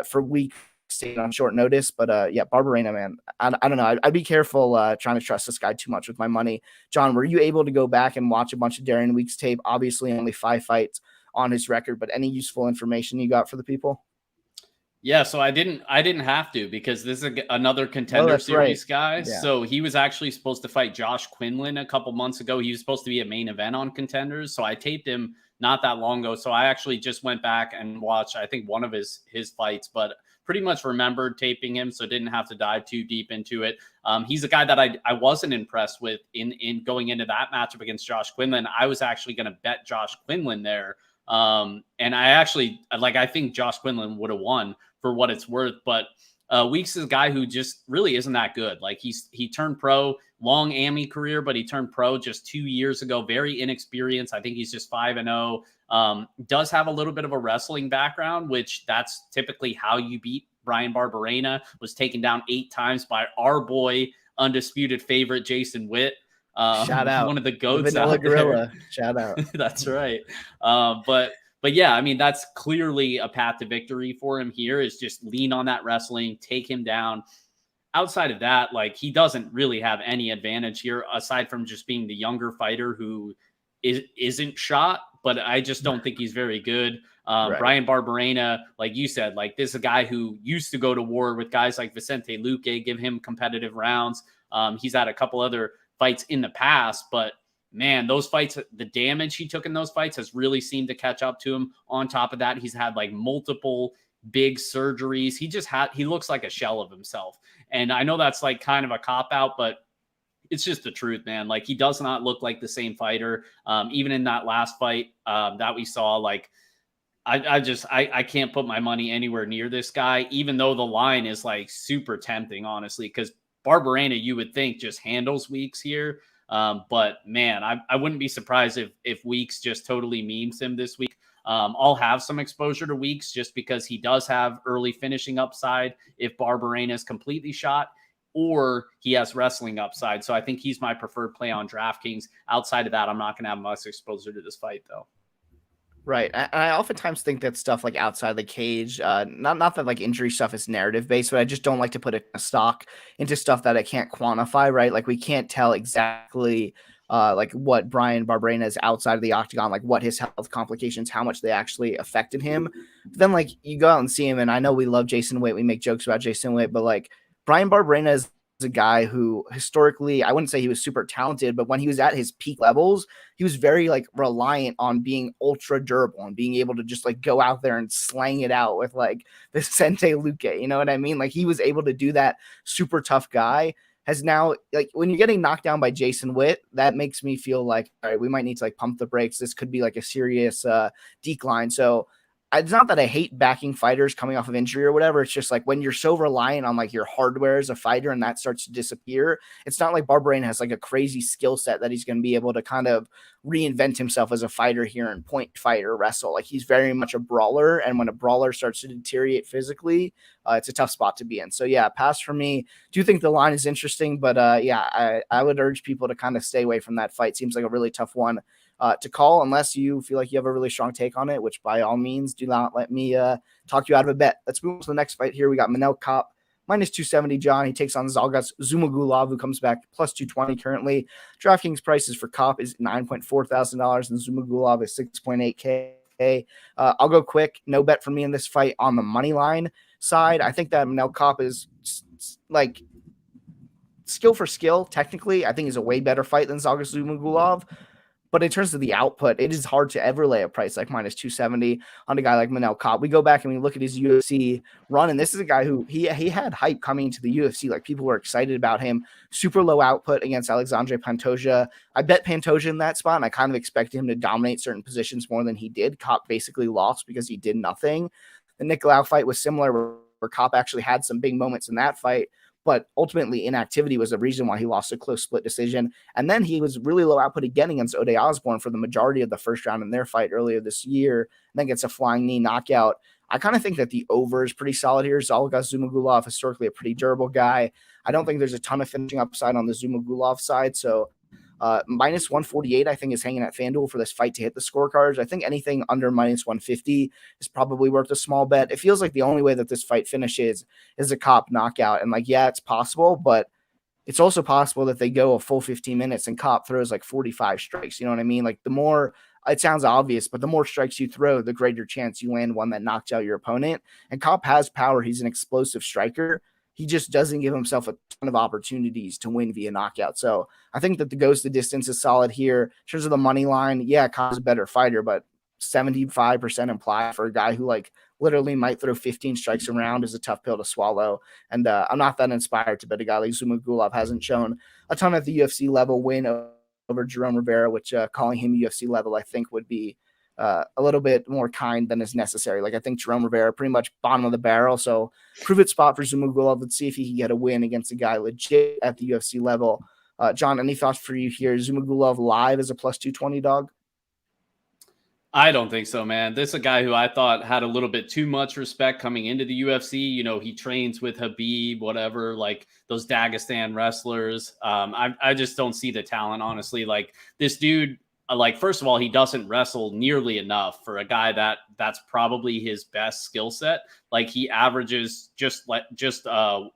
for week on short notice. But yeah, Barberena, man, I don't know. I'd be careful trying to trust this guy too much with my money. John, were you able to go back and watch a bunch of Darian Weeks tape? Obviously only 5 fights on his record, but any useful information you got for the people? Yeah, so I didn't have to because this is another contender series guy. Yeah. So he was actually supposed to fight Josh Quinlan a couple months ago. He was supposed to be a main event on Contenders. So I taped him not that long ago. So I actually just went back and watched, I think, one of his fights, but pretty much remembered taping him, so didn't have to dive too deep into it. He's a guy that I wasn't impressed with in going into that matchup against Josh Quinlan. I was actually going to bet Josh Quinlan there. And I think Josh Quinlan would have won for what it's worth, but Weeks is a guy who just really isn't that good. Like he turned pro, long AMI career, but he turned pro just 2 years ago, very inexperienced. I think he's just 5-0. Does have a little bit of a wrestling background, which that's typically how you beat Brian Barberena. Was taken down 8 times by our boy, undisputed favorite Jason Witt. Shout out, one of the goats the out gorilla. there. Shout out. That's right. But yeah, I mean, that's clearly a path to victory for him here is just lean on that wrestling, take him down. Outside of that, like he doesn't really have any advantage here aside from just being the younger fighter who isn't shot, but I just don't think he's very good. Right. Brian Barberena, like you said, like this is a guy who used to go to war with guys like Vicente Luque, give him competitive rounds. He's had a couple other fights in the past, but man, those fights, the damage he took in those fights has really seemed to catch up to him. On top of that, he's had like multiple big surgeries. He looks like a shell of himself. And I know that's like kind of a cop out, but it's just the truth, man. Like he does not look like the same fighter. Even in that last fight that we saw, like I can't put my money anywhere near this guy, even though the line is like super tempting, honestly, because Barberena, you would think, just handles Weeks here. But man, I wouldn't be surprised if Weeks just totally memes him this week. I'll have some exposure to Weeks just because he does have early finishing upside if Barberena is completely shot, or he has wrestling upside. So I think he's my preferred play on DraftKings. Outside of that, I'm not going to have much exposure to this fight, though. Right. And I oftentimes think that stuff like outside the cage, not that like injury stuff is narrative based, but I just don't like to put a stock into stuff that I can't quantify, right? Like we can't tell exactly like what Brian Barberena is outside of the octagon, like what his health complications, how much they actually affected him. But then like you go out and see him, and I know we love Jason Witt, we make jokes about Jason Witt, but like Brian Barberena is a guy who historically, I wouldn't say he was super talented, but when he was at his peak levels, he was very like reliant on being ultra durable and being able to just like go out there and slang it out with like Vicente Luque. You know what I mean? Like he was able to do that. Super tough guy. Has now, like, when you're getting knocked down by Jason Witt, that makes me feel like, all right, we might need to like pump the brakes. This could be like a serious decline. So it's not that I hate backing fighters coming off of injury or whatever. It's just like when you're so reliant on like your hardware as a fighter and that starts to disappear, it's not like Barberena has like a crazy skill set that he's going to be able to kind of reinvent himself as a fighter here and point, fight, or wrestle. Like he's very much a brawler. And when a brawler starts to deteriorate physically, it's a tough spot to be in. So yeah, pass for me. Do think the line is interesting, but yeah, I would urge people to kind of stay away from that fight. Seems like a really tough one to call unless you feel like you have a really strong take on it, which by all means, do not let me talk you out of a bet. Let's move on to the next fight here. We got Manel Kape, minus 270, John. He takes on Zhalgas Zhumagulov, who comes back plus 220 currently. DraftKings prices for Kape is $9.4 thousand, and Zhumagulov is 6.8K. I'll go quick. No bet for me in this fight on the money line side. I think that Manel Kape is like skill for skill. Technically, I think is a way better fight than Zhalgas Zhumagulov. But in terms of the output, it is hard to ever lay a price like minus 270 on a guy like Manel Kape. We go back and we look at his UFC run, and this is a guy who he had hype coming into the UFC. Like people were excited about him. Super low output against Alexandre Pantoja. I bet Pantoja in that spot, and I kind of expected him to dominate certain positions more than he did. Kape basically lost because he did nothing. The Nicolau fight was similar, where Kape actually had some big moments in that fight. But ultimately, inactivity was the reason why he lost a close split decision. And then he was really low output again against Ode Osborne for the majority of the first round in their fight earlier this year, and then gets a flying knee knockout. I kind of think that the over is pretty solid here. Zhalgas Zhumagulov, historically a pretty durable guy. I don't think there's a ton of finishing upside on the Zhumagulov side. So minus 148, I think, is hanging at FanDuel for this fight to hit the scorecards. I think anything under minus 150 is probably worth a small bet. It feels like the only way that this fight finishes is a Kape knockout. And like, yeah, it's possible, but it's also possible that they go a full 15 minutes and Kape throws like 45 strikes. You know what I mean? Like the more, it sounds obvious, but the more strikes you throw, the greater chance you land one that knocks out your opponent. And Kape has power. He's an explosive striker. He just doesn't give himself a ton of opportunities to win via knockout. So I think that the goes the distance is solid here. In terms of the money line, yeah, Kape's a better fighter, but 75% implied for a guy who like literally might throw 15 strikes around is a tough pill to swallow. And I'm not that inspired to bet a guy like Zhumagulov. Hasn't shown a ton at the UFC level. Win over Jerome Rivera, which calling him UFC level, I think would be a little bit more kind than is necessary. Like I think Jerome Rivera pretty much bottom of the barrel. So prove it spot for Zhumagulov. Let's see if he can get a win against a guy legit at the UFC level. John, any thoughts for you here? Zhumagulov live as a plus 220 dog? I don't think so, man. This is a guy who I thought had a little bit too much respect coming into the UFC. You know, he trains with Habib, whatever, like those Dagestan wrestlers. I just don't see the talent, honestly. Like this dude, like, first of all, he doesn't wrestle nearly enough for a guy that's probably his best skill set. Like he averages just 1.5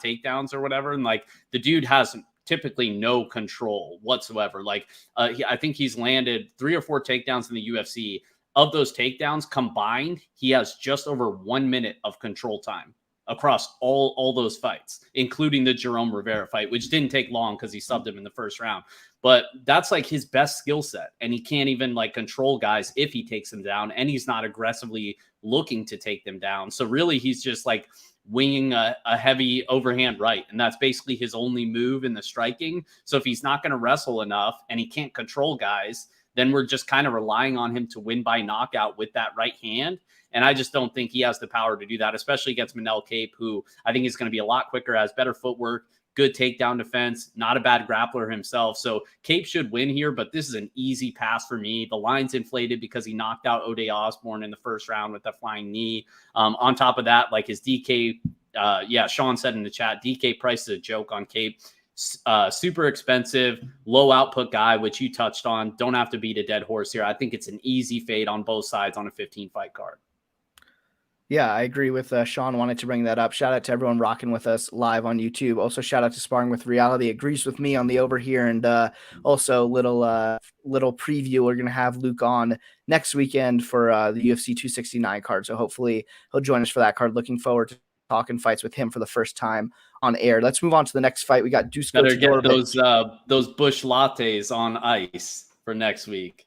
takedowns or whatever. And like the dude has typically no control whatsoever. Like I think he's landed 3 or 4 takedowns in the UFC. Of those takedowns combined, he has just over 1 minute of control time across all those fights, including the Jerome Rivera fight, which didn't take long because he subbed him in the first round. But that's like his best skill set. And he can't even like control guys if he takes them down. And he's not aggressively looking to take them down. So really, he's just like winging a heavy overhand right. And that's basically his only move in the striking. So if he's not going to wrestle enough and he can't control guys, then we're just kind of relying on him to win by knockout with that right hand. And I just don't think he has the power to do that, especially against Manel Kape, who I think is going to be a lot quicker, has better footwork, good takedown defense, not a bad grappler himself. So Kape should win here, but this is an easy pass for me. The line's inflated because he knocked out Ode Osborne in the first round with that flying knee. On top of that, like his DK, Sean said in the chat, DK price is a joke on Kape. super expensive, low output guy, which you touched on. Don't have to beat a dead horse here. I think it's an easy fade on both sides on a 15 fight card. Yeah, I agree with Sean. Wanted to bring that up. Shout out to everyone rocking with us live on YouTube. Also, shout out to Sparring with Reality. Agrees with me on the over here, and also little preview. We're gonna have Luke on next weekend for the UFC 269 card. So hopefully he'll join us for that card. Looking forward to talking fights with him for the first time on air. Let's move on to the next fight. We got Dusko Better get Todorovic. those Bush lattes on ice for next week.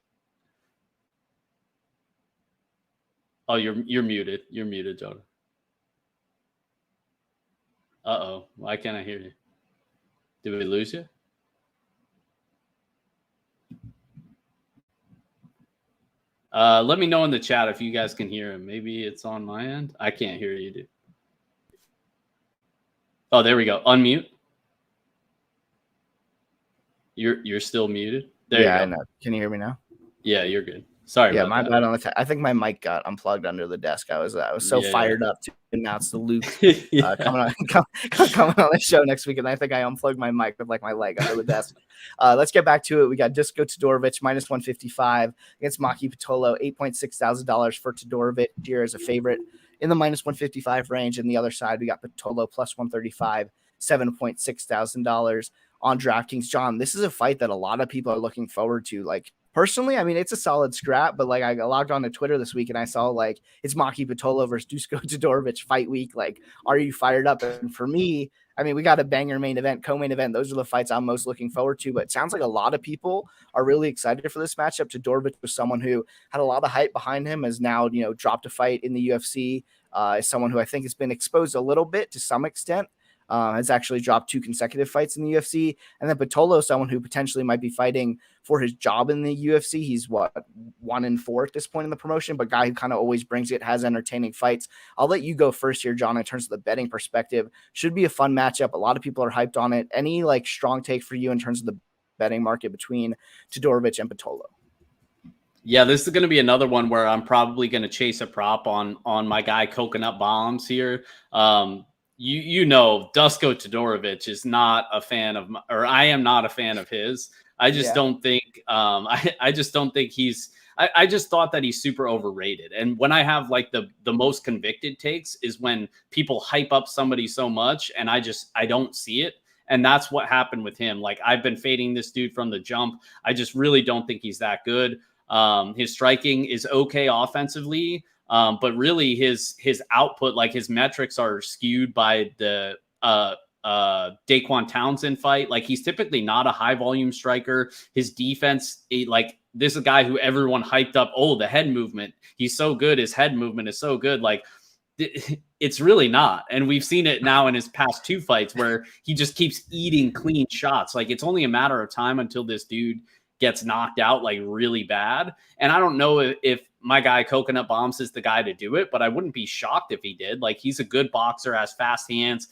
Oh, you're muted. You're muted, Jonah. Uh-oh. Why can't I hear you? Did we lose you? Let me know in the chat if you guys can hear him. Maybe it's on my end. I can't hear you, dude. Oh, there we go. Unmute. You're still muted. There you go. I know. Can you hear me now? Yeah, you're good. Sorry. Yeah, about my that. bad on the I think my mic got unplugged under the desk. I was so fired up to announce the Luke coming on the show next week, and I think I unplugged my mic with like my leg under the desk. Let's get back to it. We got Dusko Todorovic minus 155 against Maki Pitolo, $8,600 for Todorovic here as a favorite in the minus 155 range. And the other side, we got Pitolo plus 135, $7,600 on DraftKings. John, this is a fight that a lot of people are looking forward to. Like, personally, I mean, it's a solid scrap, but like I logged on to Twitter this week and I saw like it's Maki Pitolo versus Dusko Todorovic fight week. Like, are you fired up? And for me, I mean, we got a banger main event, co-main event. Those are the fights I'm most looking forward to. But it sounds like a lot of people are really excited for this matchup. Todorovic was someone who had a lot of hype behind him, has now, dropped a fight in the UFC. Is someone who I think has been exposed a little bit to some extent. Has actually dropped 2 consecutive fights in the UFC. And then Pitolo, someone who potentially might be fighting for his job in the UFC. He's 1-4 at this point in the promotion, but guy who kind of always brings it, has entertaining fights. I'll let you go first here, John, in terms of the betting perspective. Should be a fun matchup. A lot of people are hyped on it. Any like strong take for you in terms of the betting market between Todorovic and Pitolo? Yeah, this is going to be another one where I'm probably going to chase a prop on my guy Coconut Bombs here. Dusko Todorovic is not a fan of, or I am not a fan of his. I just don't think, I just don't think I just thought that he's super overrated. And when I have like the most convicted takes is when people hype up somebody so much and I don't see it. And that's what happened with him. Like, I've been fading this dude from the jump. I just really don't think he's that good. His striking is okay offensively. But really his output, like his metrics are skewed by the Daquan Townsend fight. Like, he's typically not a high volume striker. His defense, this is a guy who everyone hyped up. Oh, the head movement. He's so good. His head movement is so good. Like, it's really not. And we've seen it now in his past 2 fights where he just keeps eating clean shots. Like, it's only a matter of time until this dude gets knocked out like really bad. And I don't know if my guy Coconut Bombs is the guy to do it, but I wouldn't be shocked if he did. Like, he's a good boxer, has fast hands.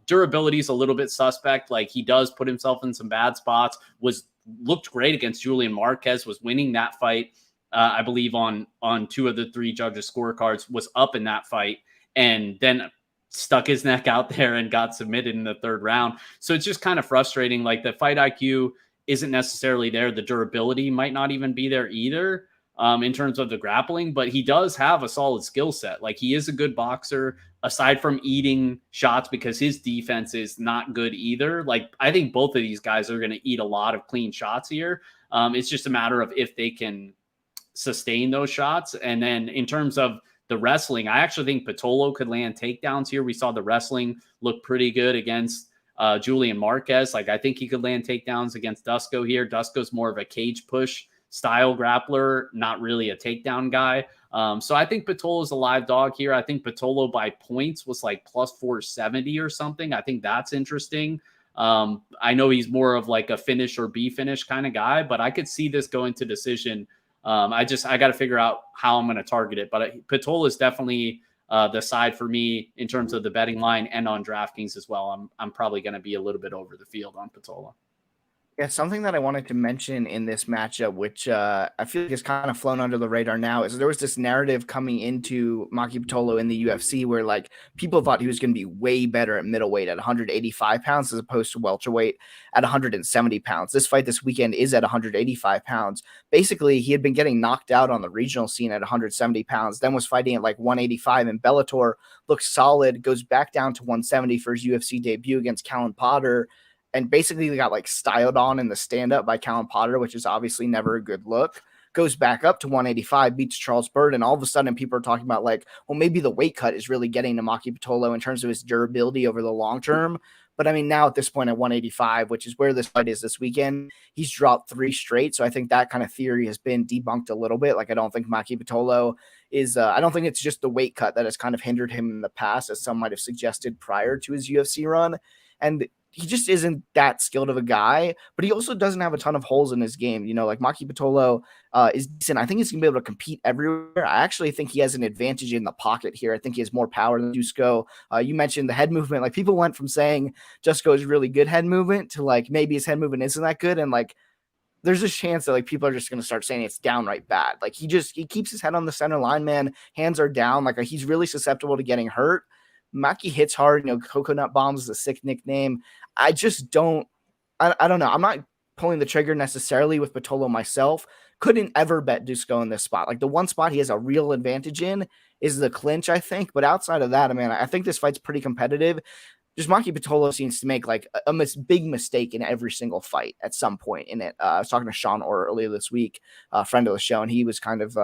Durability is a little bit suspect. Like, he does put himself in some bad spots, looked great against Julian Marquez, was winning that fight. I believe on 2 of the 3 judges' scorecards, was up in that fight and then stuck his neck out there and got submitted in the 3rd round. So it's just kind of frustrating. Like, the fight IQ isn't necessarily there. The durability might not even be there either in terms of the grappling, but he does have a solid skill set. Like, he is a good boxer aside from eating shots because his defense is not good either. Like, I think both of these guys are going to eat a lot of clean shots here. It's just a matter of if they can sustain those shots. And then in terms of the wrestling, I actually think Pitolo could land takedowns here. We saw the wrestling look pretty good against Julian Marquez. Like, I think he could land takedowns against Dusko here. Dusko's more of a cage push style grappler, not really a takedown guy. So I think Pitolo is a live dog here. I think Pitolo by points was like plus 470 or something. I think that's interesting. I know he's more of like a finish or B finish kind of guy, but I could see this going to decision. I got to figure out how I'm going to target it, but Pitolo is definitely the side for me in terms of the betting line and on DraftKings as well. I'm probably going to be a little bit over the field on Pitolo. Yeah, something that I wanted to mention in this matchup, which I feel like has kind of flown under the radar now, is there was this narrative coming into Maki Pitolo in the UFC where like people thought he was going to be way better at middleweight at 185 pounds as opposed to welterweight at 170 pounds. This fight this weekend is at 185 pounds. Basically, he had been getting knocked out on the regional scene at 170 pounds, then was fighting at like 185 in Bellator, looks solid, goes back down to 170 for his UFC debut against Callan Potter, and basically got like styled on in the stand-up by Callan Potter, which is obviously never a good look. Goes back up to 185, beats Charles Bird, and all of a sudden people are talking about like, well, maybe the weight cut is really getting to Maki Pitolo in terms of his durability over the long term. But I mean, now at this point at 185, which is where this fight is this weekend, he's dropped 3 straight. So I think that kind of theory has been debunked a little bit. Like, I don't think Maki Pitolo is, I don't think it's just the weight cut that has kind of hindered him in the past, as some might have suggested prior to his UFC run. And he just isn't that skilled of a guy, but he also doesn't have a ton of holes in his game. You know, like Maki Pitolo is decent. I think he's going to be able to compete everywhere. I actually think he has an advantage in the pocket here. I think he has more power than Dusko. You mentioned the head movement. Like, people went from saying Dusko is really good head movement to like maybe his head movement isn't that good. And like, there's a chance that like people are just going to start saying it's downright bad. Like, he keeps his head on the center line, man. Hands are down. Like, he's really susceptible to getting hurt. Maki hits hard, you know, coconut bombs is a sick nickname. I just don't, I don't know. I'm not pulling the trigger necessarily with Pitolo myself. Couldn't ever bet Dusko in this spot. Like, the one spot he has a real advantage in is the clinch, I think. But outside of that, I mean, I think this fight's pretty competitive. Just Maki Pitolo seems to make like a big mistake in every single fight at some point in it. I was talking to Sean Orr earlier this week, a friend of the show, and he was kind of,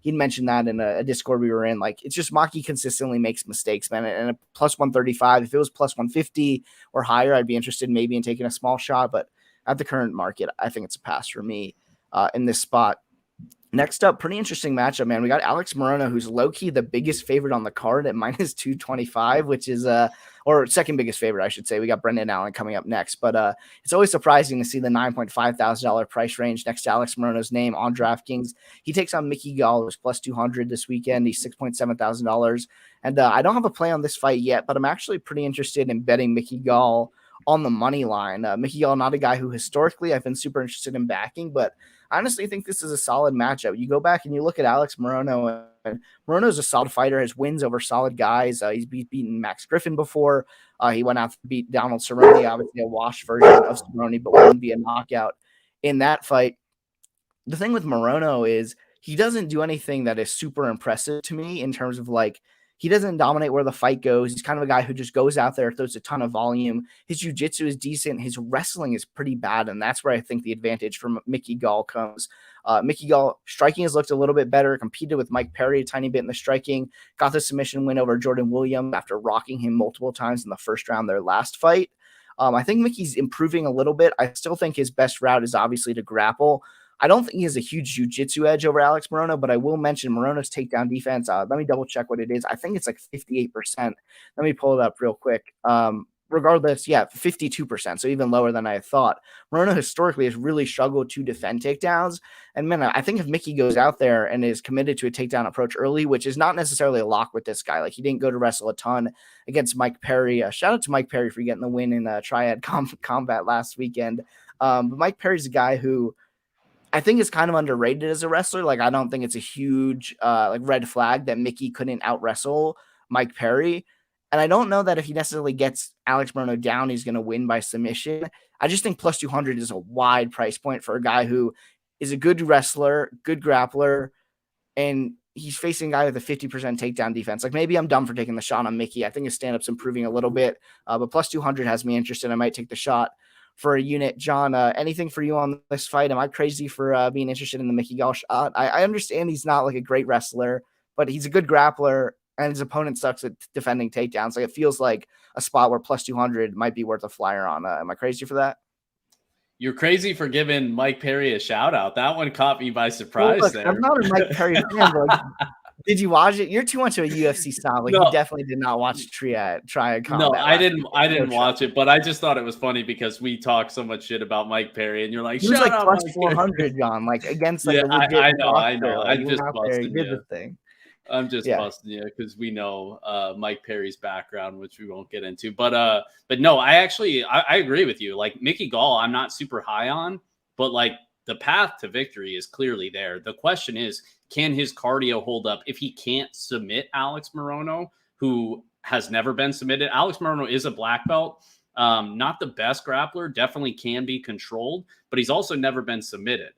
he'd mentioned that in a Discord we were in. Like, it's just Maki consistently makes mistakes, man. And a plus 135, if it was plus 150 or higher, I'd be interested maybe in taking a small shot. But at the current market, I think it's a pass for me in this spot. Next up, pretty interesting matchup, man. We got Alex Morono, who's low-key the biggest favorite on the card at minus 225, which is or second biggest favorite, I should say. We got Brendan Allen coming up next. But it's always surprising to see the $9.5 thousand price range next to Alex Morono's name on DraftKings. He takes on Mickey Gall, who's plus 200 this weekend. He's $6.7 thousand. And I don't have a play on this fight yet, but I'm actually pretty interested in betting Mickey Gall on the money line. Mickey Gall, not a guy who historically I've been super interested in backing, but I honestly think this is a solid matchup. You go back and you look at Alex Morono, and Morono's a solid fighter, has wins over solid guys. He's beaten Max Griffin before. He went out to beat Donald Cerrone, obviously a wash version of Cerrone, but wouldn't be a knockout in that fight. The thing with Morono is he doesn't do anything that is super impressive to me in terms of like, he doesn't dominate where the fight goes. He's kind of a guy who just goes out there, throws a ton of volume. His jiu-jitsu is decent. His wrestling is pretty bad, and that's where I think the advantage from Mickey Gall comes. Mickey Gall, striking has looked a little bit better, competed with Mike Perry a tiny bit in the striking, got the submission win over Jordan Williams after rocking him multiple times in the first round their last fight. I think Mickey's improving a little bit. I still think his best route is obviously to grapple. I don't think he has a huge jiu-jitsu edge over Alex Morono, but I will mention Morono's takedown defense. Let me double check what it is. I think it's like 58%. Let me pull it up real quick. Regardless, yeah, 52%, so even lower than I thought. Morono historically has really struggled to defend takedowns. And man, I think if Mickey goes out there and is committed to a takedown approach early, which is not necessarily a lock with this guy, like he didn't go to wrestle a ton against Mike Perry. Shout out to Mike Perry for getting the win in Triad Combat last weekend. But Mike Perry's a guy who I think is kind of underrated as a wrestler. Like, I don't think it's a huge like red flag that Mickey couldn't out wrestle Mike Perry. And I don't know that if he necessarily gets Alex Morono down, he's going to win by submission. I just think plus 200 is a wide price point for a guy who is a good wrestler, good grappler, and he's facing a guy with a 50% takedown defense. Like, maybe I'm dumb for taking the shot on Mickey. I think his stand-up's improving a little bit, but plus 200 has me interested. I might take the shot for a unit. John, anything for you on this fight? Am I crazy for being interested in the Mickey Gall shot? I understand he's not like a great wrestler, but he's a good grappler, and his opponent sucks at defending takedowns. Like, it feels like a spot where plus 200 might be worth a flyer on. Am I crazy for that? You're crazy for giving Mike Perry a shout out. That one caught me by surprise. Well, look, there. I'm not a Mike Perry fan, but like, did you watch it? You're too much of a UFC style. Like, No. You definitely did not watch Triad Combat. No, I didn't watch it, but I just thought it was funny because we talk so much shit about Mike Perry, and you're like, he was like plus Mike 400, John, like against like yeah, a legit I know. Like, I just he busted did the thing. I'm just Yeah. busting you because we know Mike Perry's background, which we won't get into. But no, I agree with you. Like Mickey Gall, I'm not super high on, but like the path to victory is clearly there. The question is, can his cardio hold up if he can't submit Alex Morono, who has never been submitted? Alex Morono is a black belt. Not the best grappler, definitely can be controlled, but he's also never been submitted.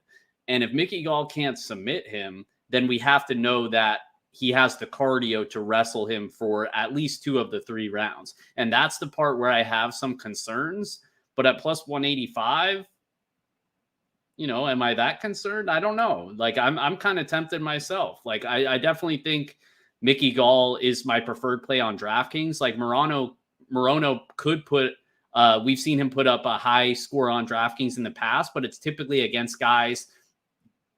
And if Mickey Gall can't submit him, then we have to know that he has the cardio to wrestle him for at least 2 of the 3 rounds. And that's the part where I have some concerns. But at plus 185, am I that concerned? I don't know. Like, I'm kind of tempted myself. Like, I definitely think Mickey Gall is my preferred play on DraftKings. Like, Morono could put, we've seen him put up a high score on DraftKings in the past, but it's typically against guys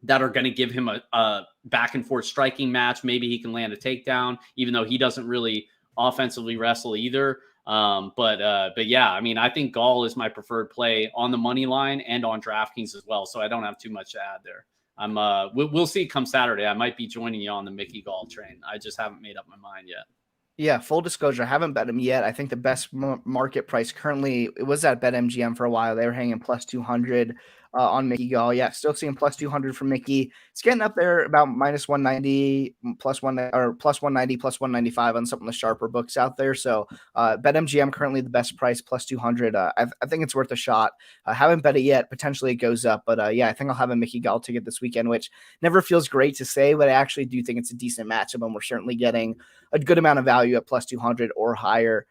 that are going to give him a back and forth striking match. Maybe he can land a takedown, even though he doesn't really offensively wrestle either. But yeah, I mean, I think Gall is my preferred play on the money line and on DraftKings as well. So I don't have too much to add there. We'll see come Saturday. I might be joining you on the Mickey Gall train. I just haven't made up my mind yet. Yeah, full disclosure, I haven't bet him yet. I think the best market price currently, it was at BetMGM for a while. They were hanging plus 200 on Mickey Gall. Yeah, still seeing plus 200 for Mickey. It's getting up there about minus 190, plus 190, plus 195 on some of the sharper books out there. So BetMGM currently the best price, plus 200. I think it's worth a shot. I haven't bet it yet. Potentially it goes up. But yeah, I think I'll have a Mickey Gall ticket this weekend, which never feels great to say, but I actually do think it's a decent matchup, and we're certainly getting a good amount of value at plus 200 or higher.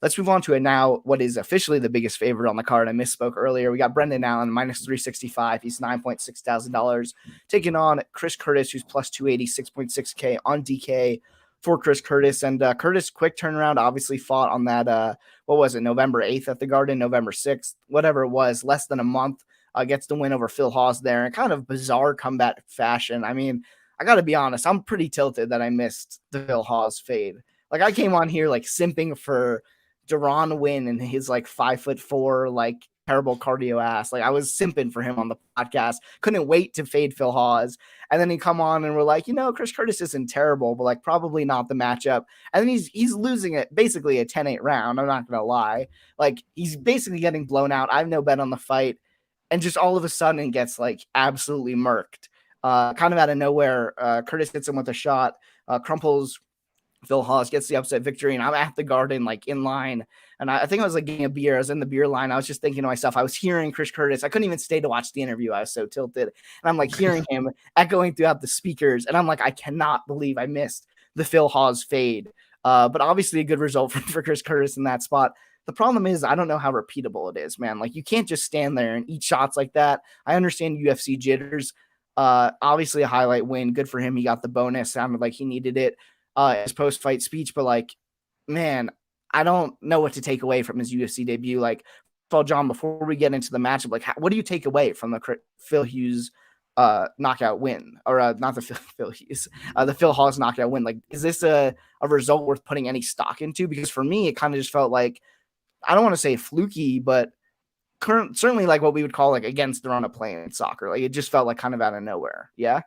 Let's move on to it now. What is officially the biggest favorite on the card? I misspoke earlier. We got Brendan Allen minus 365. He's $9.6 thousand taking on Chris Curtis, who's plus 280, 6.6K on DK for Chris Curtis. And Curtis, quick turnaround, obviously fought on that, what was it, November 8th at the Garden, November 6th, whatever it was, less than a month, gets the win over Phil Hawes there in kind of bizarre comeback fashion. I mean, I got to be honest, I'm pretty tilted that I missed the Phil Hawes fade. Like, I came on here like simping for Duran win and his like 5'4", like terrible cardio ass. Like, I was simping for him on the podcast. Couldn't wait to fade Phil Hawes. And then he come on and we're like, Chris Curtis isn't terrible, but like probably not the matchup. And then he's losing it basically a 10-8 round. I'm not gonna lie. Like, he's basically getting blown out. I have no bet on the fight. And just all of a sudden gets like absolutely murked. Kind of out of nowhere, Curtis hits him with a shot, crumples Phil Hawes, gets the upset victory, and I'm at the Garden, like in line, and I think I was like getting a beer. I was in the beer line. I was just thinking to myself, I was hearing Chris Curtis. I couldn't even stay to watch the interview. I was so tilted, and I'm like hearing him echoing throughout the speakers, and I'm like, I cannot believe I missed the Phil Hawes fade. But obviously a good result for Chris Curtis in that spot. The problem is I don't know how repeatable it is, man. Like, you can't just stand there and eat shots like that. I understand UFC jitters. Obviously a highlight win. Good for him. He got the bonus. Sounded like he needed it. His post-fight speech, but like, man, I don't know what to take away from his UFC debut. Like, John, before we get into the matchup, like, what do you take away from the Phil Hughes knockout win, or not the Phil Hughes, the Phil Hawes knockout win? Like, is this a result worth putting any stock into? Because for me, it kind of just felt like, I don't want to say fluky, but certainly like what we would call like against the run of playing in soccer. Like, it just felt like kind of out of nowhere. Yeah.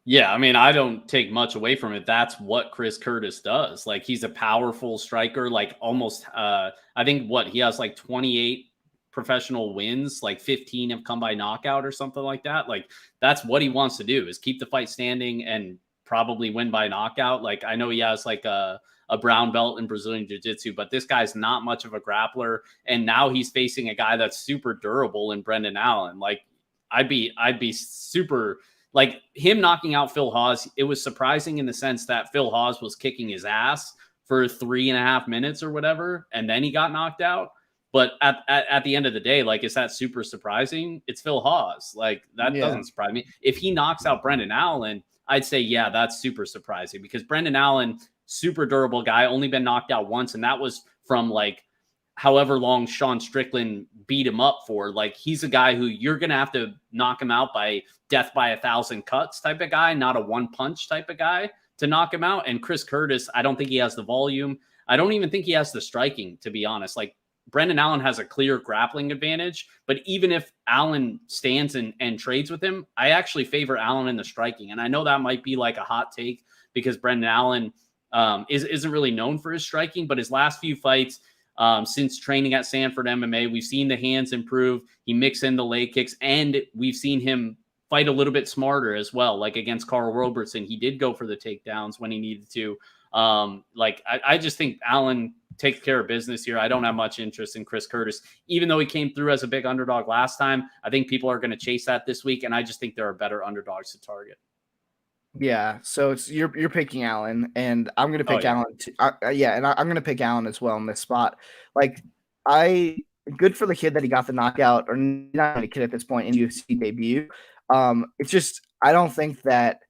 Yeah, I mean, I don't take much away from it. That's what Chris Curtis does. Like, he's a powerful striker, like almost, I think he has like 28 professional wins, like 15 have come by knockout or something like that. Like, that's what he wants to do, is keep the fight standing and probably win by knockout. Like, I know he has like a brown belt in Brazilian Jiu-Jitsu, but this guy's not much of a grappler. And now he's facing a guy that's super durable in Brendan Allen. Like, I'd be super... Like, him knocking out Phil Hawes, it was surprising in the sense that Phil Hawes was kicking his ass for 3.5 minutes or whatever, and then he got knocked out. But at the end of the day, like, is that super surprising? It's Phil Hawes. Like, that doesn't surprise me. If he knocks out Brendan Allen, I'd say, yeah, that's super surprising, because Brendan Allen, super durable guy, only been knocked out once, and that was from like however long Sean Strickland beat him up for. Like, he's a guy who you're going to have to knock him out by death by 1,000 cuts type of guy, not a one punch type of guy to knock him out. And Chris Curtis, I don't think he has the volume. I don't even think he has the striking, to be honest. Like, Brendan Allen has a clear grappling advantage, but even if Allen stands and trades with him, I actually favor Allen in the striking. And I know that might be like a hot take because Brendan Allen isn't really known for his striking, but his last few fights since training at Sanford MMA, we've seen the hands improve. He mixed in the leg kicks, and we've seen him fight a little bit smarter as well. Like against Carl Robertson, he did go for the takedowns when he needed to. I just think Allen takes care of business here. I don't have much interest in Chris Curtis, even though he came through as a big underdog last time. I think people are going to chase that this week, and I just think there are better underdogs to target. Yeah, so it's you're picking Allen, and I'm gonna pick Allen. And I'm gonna pick Allen as well in this spot. Like, good for the kid that he got the knockout, or not a kid at this point in UFC debut. It's just I don't think that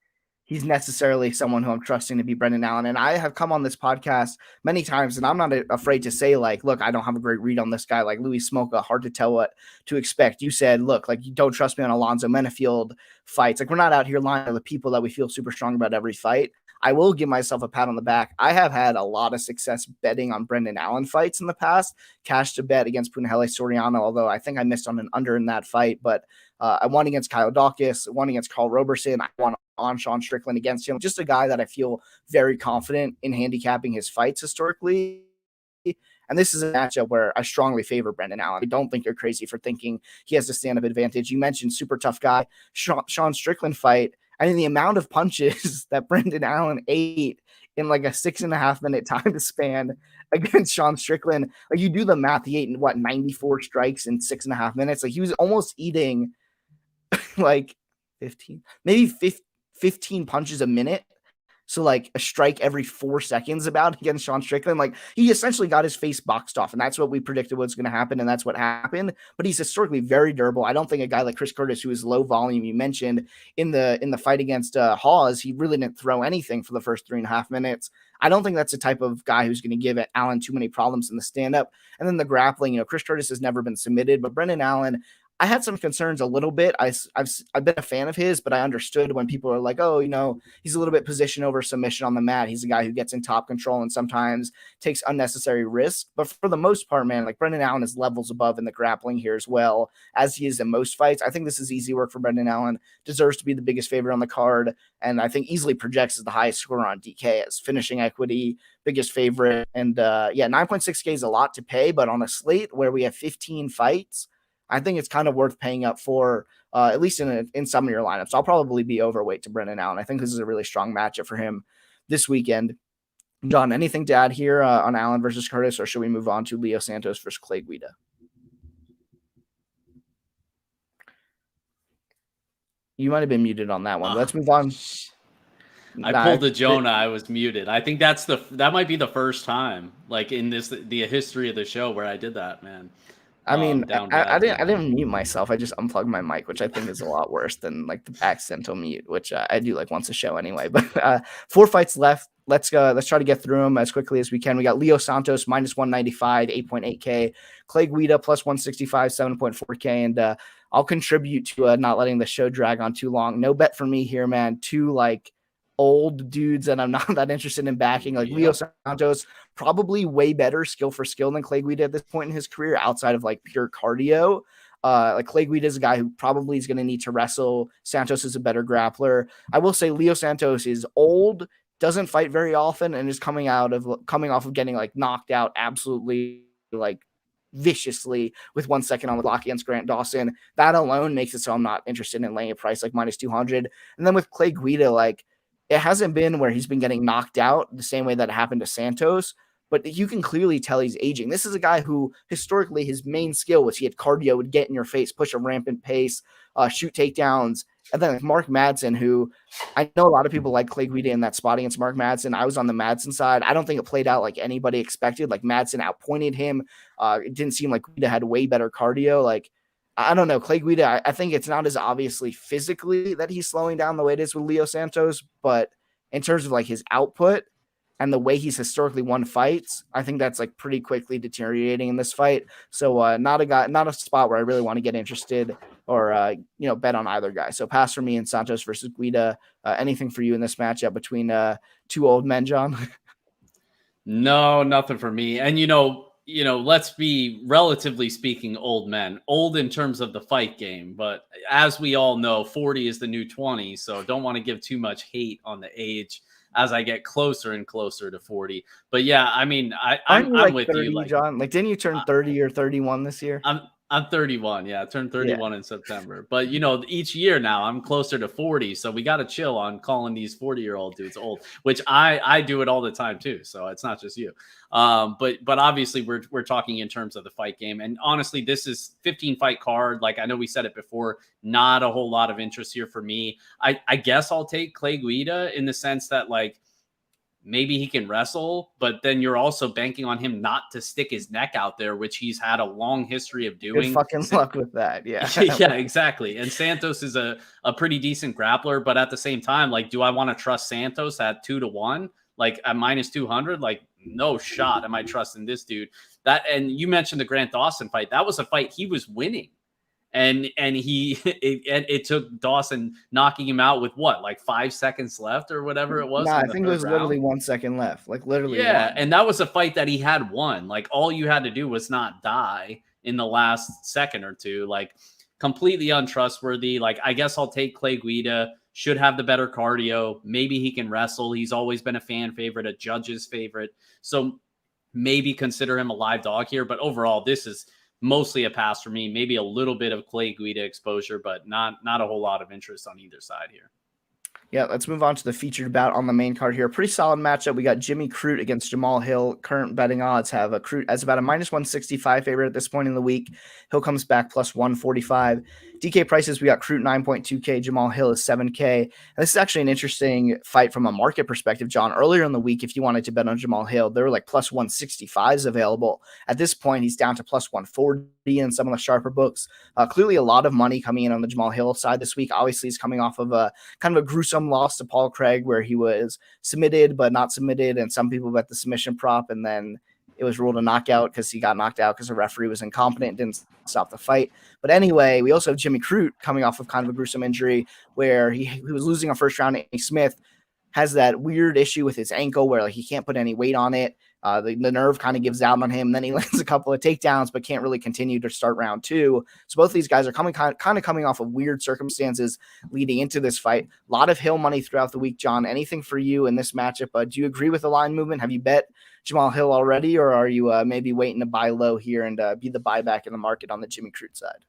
he's necessarily someone who I'm trusting to be Brendan Allen. And I have come on this podcast many times, and I'm not afraid to say, like, look, I don't have a great read on this guy, like Louis Smolka, hard to tell what to expect. You said, look, like, you don't trust me on Alonzo Menifield fights. Like, we're not out here lying to the people that we feel super strong about every fight. I will give myself a pat on the back. I have had a lot of success betting on Brendan Allen fights in the past. Cash to bet against Punahele Soriano, although I think I missed on an under in that fight. But I won against Kyle Dawkins, won against Carl Roberson. I won on Sean Strickland against him. Just a guy that I feel very confident in handicapping his fights historically. And this is a matchup where I strongly favor Brendan Allen. I don't think you're crazy for thinking he has a stand-up advantage. You mentioned super tough guy. Sean Strickland fight. I mean, the amount of punches that Brendan Allen ate in like a 6.5 minute time span against Sean Strickland, like, you do the math, he ate 94 strikes in 6.5 minutes. Like, he was almost eating like 15 punches a minute. So like a strike every 4 seconds about against Sean Strickland. Like, he essentially got his face boxed off, and that's what we predicted was going to happen, and that's what happened. But he's historically very durable. I don't think a guy like Chris Curtis, who is low volume, you mentioned in the fight against Hawes, he really didn't throw anything for the first 3.5 minutes. I don't think that's the type of guy who's going to give Allen too many problems in the stand-up. And then the grappling, Chris Curtis has never been submitted, but Brendan Allen, I had some concerns a little bit. I've been a fan of his, but I understood when people are like, oh, he's a little bit position over submission on the mat. He's a guy who gets in top control and sometimes takes unnecessary risks. But for the most part, man, like, Brendan Allen is levels above in the grappling here as well, as he is in most fights. I think this is easy work for Brendan Allen. Deserves to be the biggest favorite on the card, and I think easily projects as the highest scorer on DK as finishing equity, biggest favorite. And 9.6K is a lot to pay, but on a slate where we have 15 fights, I think it's kind of worth paying up for, at least in some of your lineups. I'll probably be overweight to Brendan Allen. I think this is a really strong matchup for him this weekend. John, anything to add here on Allen versus Curtis, or should we move on to Leo Santos versus Clay Guida? You might have been muted on that one. Let's move on. I pulled the Jonah. I was muted. I think that might be the first time, like, in the history of the show where I did that, man. I mean, I didn't mute myself. I just unplugged my mic, which I think is a lot worse than like the accidental mute, which I do like once a show anyway. But 4 fights left. Let's go. Let's try to get through them as quickly as we can. We got Leo Santos minus 195, 8.8K. Clay Guida plus 165, 7.4K. And I'll contribute to not letting the show drag on too long. No bet for me here, man. 2 like old dudes that I'm not that interested in backing. Like, Leo Santos, probably way better skill for skill than Clay Guida at this point in his career, outside of like pure cardio. Like, Clay Guida is a guy who probably is going to need to wrestle. Santos is a better grappler. I will say Leo Santos is old, doesn't fight very often, and is coming off of getting like knocked out absolutely like viciously with 1 second on the block against Grant Dawson. That alone makes it so I'm not interested in laying a price like minus 200. And then with Clay Guida, like, it hasn't been where he's been getting knocked out the same way that happened to Santos, but you can clearly tell he's aging. This is a guy who historically his main skill was he had cardio, would get in your face, push a rampant pace, shoot takedowns. And then like Mark Madsen, who I know a lot of people like Clay Guida in that spot against Mark Madsen. I was on the Madsen side. I don't think it played out like anybody expected. Like, Madsen outpointed him. It didn't seem like Guida had way better cardio. Like, I don't know. Clay Guida, I think it's not as obviously physically that he's slowing down the way it is with Leo Santos, but in terms of like his output and the way he's historically won fights, I think that's like pretty quickly deteriorating in this fight. So not a spot where I really want to get interested or bet on either guy. So pass for me in Santos versus Guida. Anything for you in this matchup between 2 old men, John? No, nothing for me. And let's be relatively speaking old men, old in terms of the fight game. But as we all know, 40 is the new 20. So don't want to give too much hate on the age as I get closer and closer to 40. But yeah, I mean, Aren't you I'm like with 30, you. Like, John? Like, didn't you turn 30 or 31 this year? I'm 31. Yeah, I turned Yeah. 31 in September. But each year now I'm closer to 40, so we got to chill on calling these 40-year-old dudes old, which I do it all the time too. So it's not just you. But obviously we're talking in terms of the fight game, and honestly, this is 15 fight card. Like, I know we said it before, not a whole lot of interest here for me. I guess I'll take Clay Guida in the sense that, like, maybe he can wrestle, but then you're also banking on him not to stick his neck out there, which he's had a long history of doing. Good fucking luck with that. Yeah. Yeah, exactly. And Santos is a pretty decent grappler, but at the same time, like, do I want to trust Santos at 2-1? Like, at minus 200? Like, no shot am I trusting this dude. And you mentioned the Grant Dawson fight. That was a fight he was winning. And it took Dawson knocking him out with what, like 5 seconds left or whatever it was. No, I think it was literally 1 second left. Like, literally. Yeah, and that was a fight that he had won. Like, all you had to do was not die in the last second or two. Like, completely untrustworthy. Like, I guess I'll take Clay Guida. Should have the better cardio. Maybe he can wrestle. He's always been a fan favorite, a judge's favorite. So maybe consider him a live dog here. But overall, this is mostly a pass for me. Maybe a little bit of Clay Guida exposure, but not a whole lot of interest on either side here. Yeah, let's move on to the featured bout on the main card here. Pretty solid matchup. We got Jimmy Crute against Jamal Hill. Current betting odds have a Crute as about a minus 165 favorite at this point in the week. Hill comes back plus 145. DK prices, we got Crute 9.2K, Jamal Hill is 7K. And this is actually an interesting fight from a market perspective, John. Earlier in the week, if you wanted to bet on Jamal Hill, there were like plus 165s available. At this point, he's down to plus 140 in some of the sharper books. Clearly a lot of money coming in on the Jamal Hill side this week. Obviously, he's coming off of a kind of a gruesome loss to Paul Craig where he was submitted but not submitted, and some people bet the submission prop, and then it was ruled a knockout because he got knocked out because the referee was incompetent and didn't stop the fight. But anyway, we also have Jimmy Crute coming off of kind of a gruesome injury where he was losing a first round. A. Smith has that weird issue with his ankle where, like, he can't put any weight on it. The nerve kind of gives out on him. Then he lands a couple of takedowns, but can't really continue to start round two. So both these guys are coming off of weird circumstances leading into this fight. A lot of Hill money throughout the week, John. Anything for you in this matchup? Do you agree with the line movement? Have you bet Jamal Hill already, or are you maybe waiting to buy low here and be the buyback in the market on the Jimmy Crute side?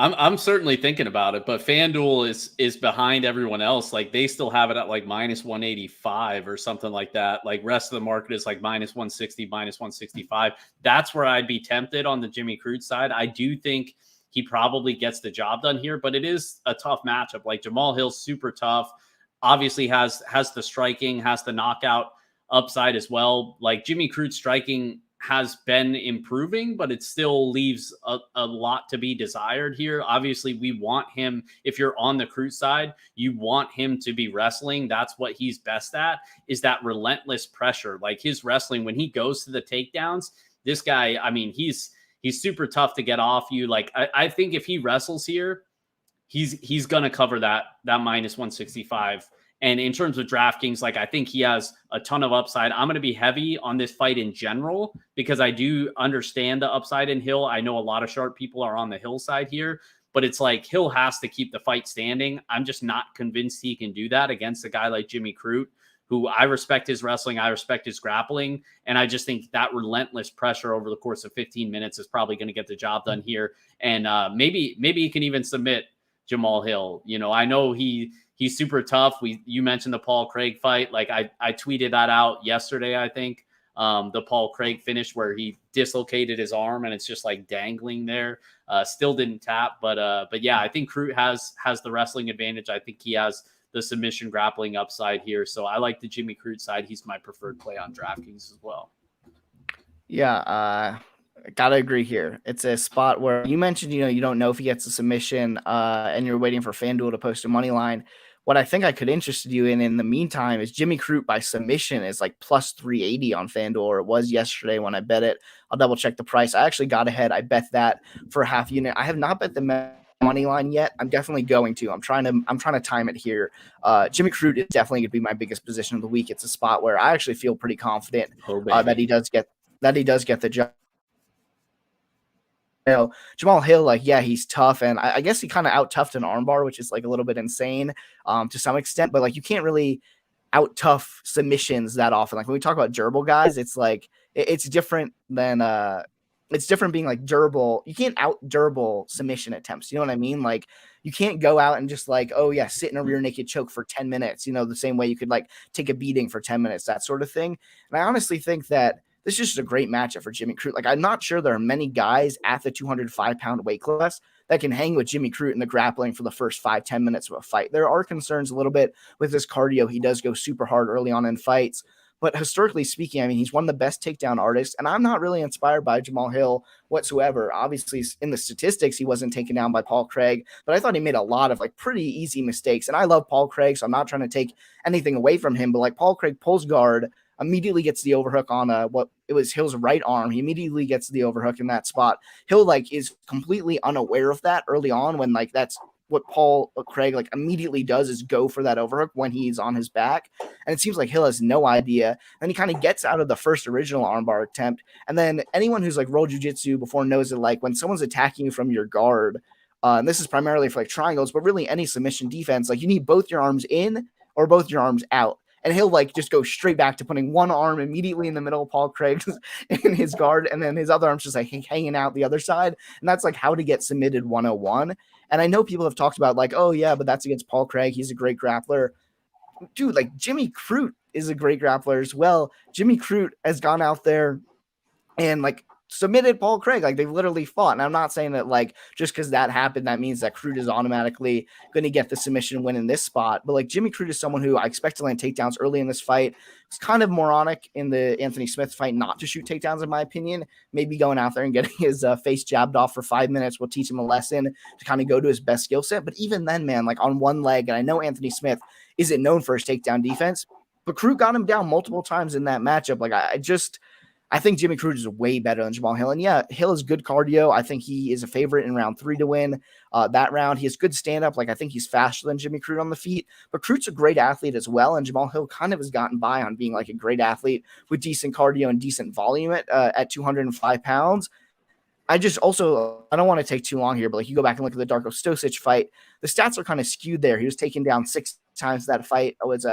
I'm certainly thinking about it, but FanDuel is behind everyone else. Like, they still have it at like minus 185 or something like that. Like, rest of the market is like minus 160, minus 165. That's where I'd be tempted on the Jimmy Crute side. I do think he probably gets the job done here, but it is a tough matchup. Like, Jamal Hill's super tough. Obviously has the striking, has the knockout upside as well. Like, Jimmy Crute striking has been improving, but it still leaves a lot to be desired here. Obviously, we want him, if you're on the Crute side, you want him to be wrestling. That's what he's best at, is that relentless pressure. Like, his wrestling, when he goes to the takedowns, this guy, I mean, he's super tough to get off you. Like, I think if he wrestles here, he's going to cover that minus 165. And in terms of DraftKings, like, I think he has a ton of upside. I'm going to be heavy on this fight in general because I do understand the upside in Hill. I know a lot of sharp people are on the Hill side here, but it's like Hill has to keep the fight standing. I'm just not convinced he can do that against a guy like Jimmy Crute, who I respect his wrestling, I respect his grappling, and I just think that relentless pressure over the course of 15 minutes is probably going to get the job done here. And maybe he can even submit Jamal Hill. I know he's super tough. You mentioned the Paul Craig fight. Like, I tweeted that out yesterday, I think. The Paul Craig finish where he dislocated his arm and it's just like dangling there. Still didn't tap, but yeah, I think Crute has the wrestling advantage. I think he has the submission grappling upside here. So I like the Jimmy Crute side. He's my preferred play on DraftKings as well. Yeah, gotta agree here. It's a spot where you mentioned, you don't know if he gets a submission, and you're waiting for FanDuel to post a money line. What I think I could interest you in the meantime is Jimmy Crute by submission is like plus 380 on FanDuel, or it was yesterday when I bet it. I'll double check the price. I actually got ahead. I bet that for a half unit. I have not bet the money line yet. I'm definitely going to. I'm trying to time it here. Jimmy Crute is definitely going to be my biggest position of the week. It's a spot where I actually feel pretty confident that he does get the job. Jamal Hill, like, yeah, he's tough, and I guess he kind of out-toughed an armbar, which is like a little bit insane to some extent, but like, you can't really out tough submissions that often. Like when we talk about durable guys, it's like it's different than it's different being like durable. You can't out durable submission attempts. You know what I mean? Like you can't go out and just like, oh yeah, sit in a rear naked choke for 10 minutes, you know, the same way you could like take a beating for 10 minutes, that sort of thing. And I honestly think that this is just a great matchup for Jimmy Crute. Like I'm not sure there are many guys at the 205-pound weight class that can hang with Jimmy Crute in the grappling for the first 5-10 minutes of a fight. There are concerns a little bit with his cardio. He does go super hard early on in fights. But historically speaking, I mean, he's one of the best takedown artists, and I'm not really inspired by Jamahal Hill whatsoever. Obviously, in the statistics, he wasn't taken down by Paul Craig, but I thought he made a lot of like pretty easy mistakes. And I love Paul Craig, so I'm not trying to take anything away from him. But like Paul Craig pulls guard, immediately gets the overhook on what it was Hill's right arm. He immediately gets the overhook in that spot. Hill like is completely unaware of that early on when like that's what Paul Craig like immediately does is go for that overhook when he's on his back. And it seems like Hill has no idea. And he kind of gets out of the first original armbar attempt. And then anyone who's like rolled jiu-jitsu before knows that like when someone's attacking you from your guard, and this is primarily for like triangles, but really any submission defense, like you need both your arms in or both your arms out. And he'll like just go straight back to putting one arm immediately in the middle of Paul Craig's in his guard, and then his other arm's just like hanging out the other side. And that's like how to get submitted 101. And I know people have talked about like, oh yeah, but that's against Paul Craig. He's a great grappler. Dude, like Jimmy Crute is a great grappler as well. Jimmy Crute has gone out there and like submitted Paul Craig. Like they've literally fought. And I'm not saying that like just because that happened, that means that Crute is automatically going to get the submission win in this spot. But like Jimmy Crute is someone who I expect to land takedowns early in this fight. It's kind of moronic in the Anthony Smith fight not to shoot takedowns, in my opinion. Maybe going out there and getting his face jabbed off for 5 minutes will teach him a lesson to kind of go to his best skill set. But even then, man, like on one leg, and I know Anthony Smith isn't known for his takedown defense, but Crute got him down multiple times in that matchup. Like I think Jimmy Crute is way better than Jamahal Hill. And yeah, Hill is good cardio. I think he is a favorite in round 3 to win that round. He has good stand-up. Like I think he's faster than Jimmy Crute on the feet. But Crute's a great athlete as well. And Jamahal Hill kind of has gotten by on being like a great athlete with decent cardio and decent volume at 205 pounds. I don't want to take too long here, but like you go back and look at the Darko Stosic fight, the stats are kind of skewed there. He was taken down 6 times that fight. It was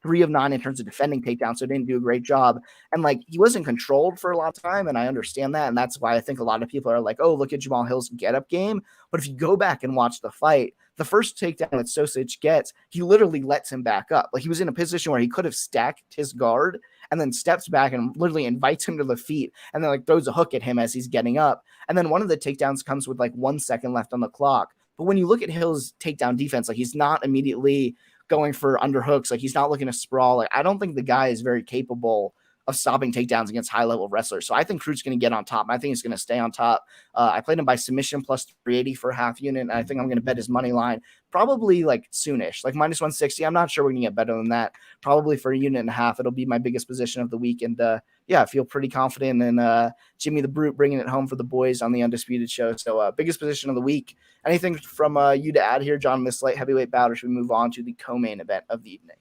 3 of 9 in terms of defending takedowns, so didn't do a great job. And like he wasn't controlled for a lot of time, and I understand that, and that's why I think a lot of people are like, oh, look at Jamahal Hill's get-up game. But if you go back and watch the fight, the first takedown that Stosic gets, he literally lets him back up. Like he was in a position where he could have stacked his guard and then steps back and literally invites him to the feet and then like throws a hook at him as he's getting up. And then one of the takedowns comes with like 1 second left on the clock. But when you look at Hill's takedown defense, like he's not immediately going for underhooks. Like he's not looking to sprawl. Like I don't think the guy is very capable of stopping takedowns against high-level wrestlers. So I think Crute's going to get on top. I think he's going to stay on top. I played him by submission plus 380 for a half unit, and I think I'm going to bet his money line probably like soonish, like minus 160. I'm not sure we're going to get better than that. Probably for a unit and a half. It'll be my biggest position of the week. And yeah, I feel pretty confident in Jimmy the Brute bringing it home for the boys on the Undisputed show. So biggest position of the week. Anything from you to add here, John, this light heavyweight bout, or should we move on to the co-main event of the evening?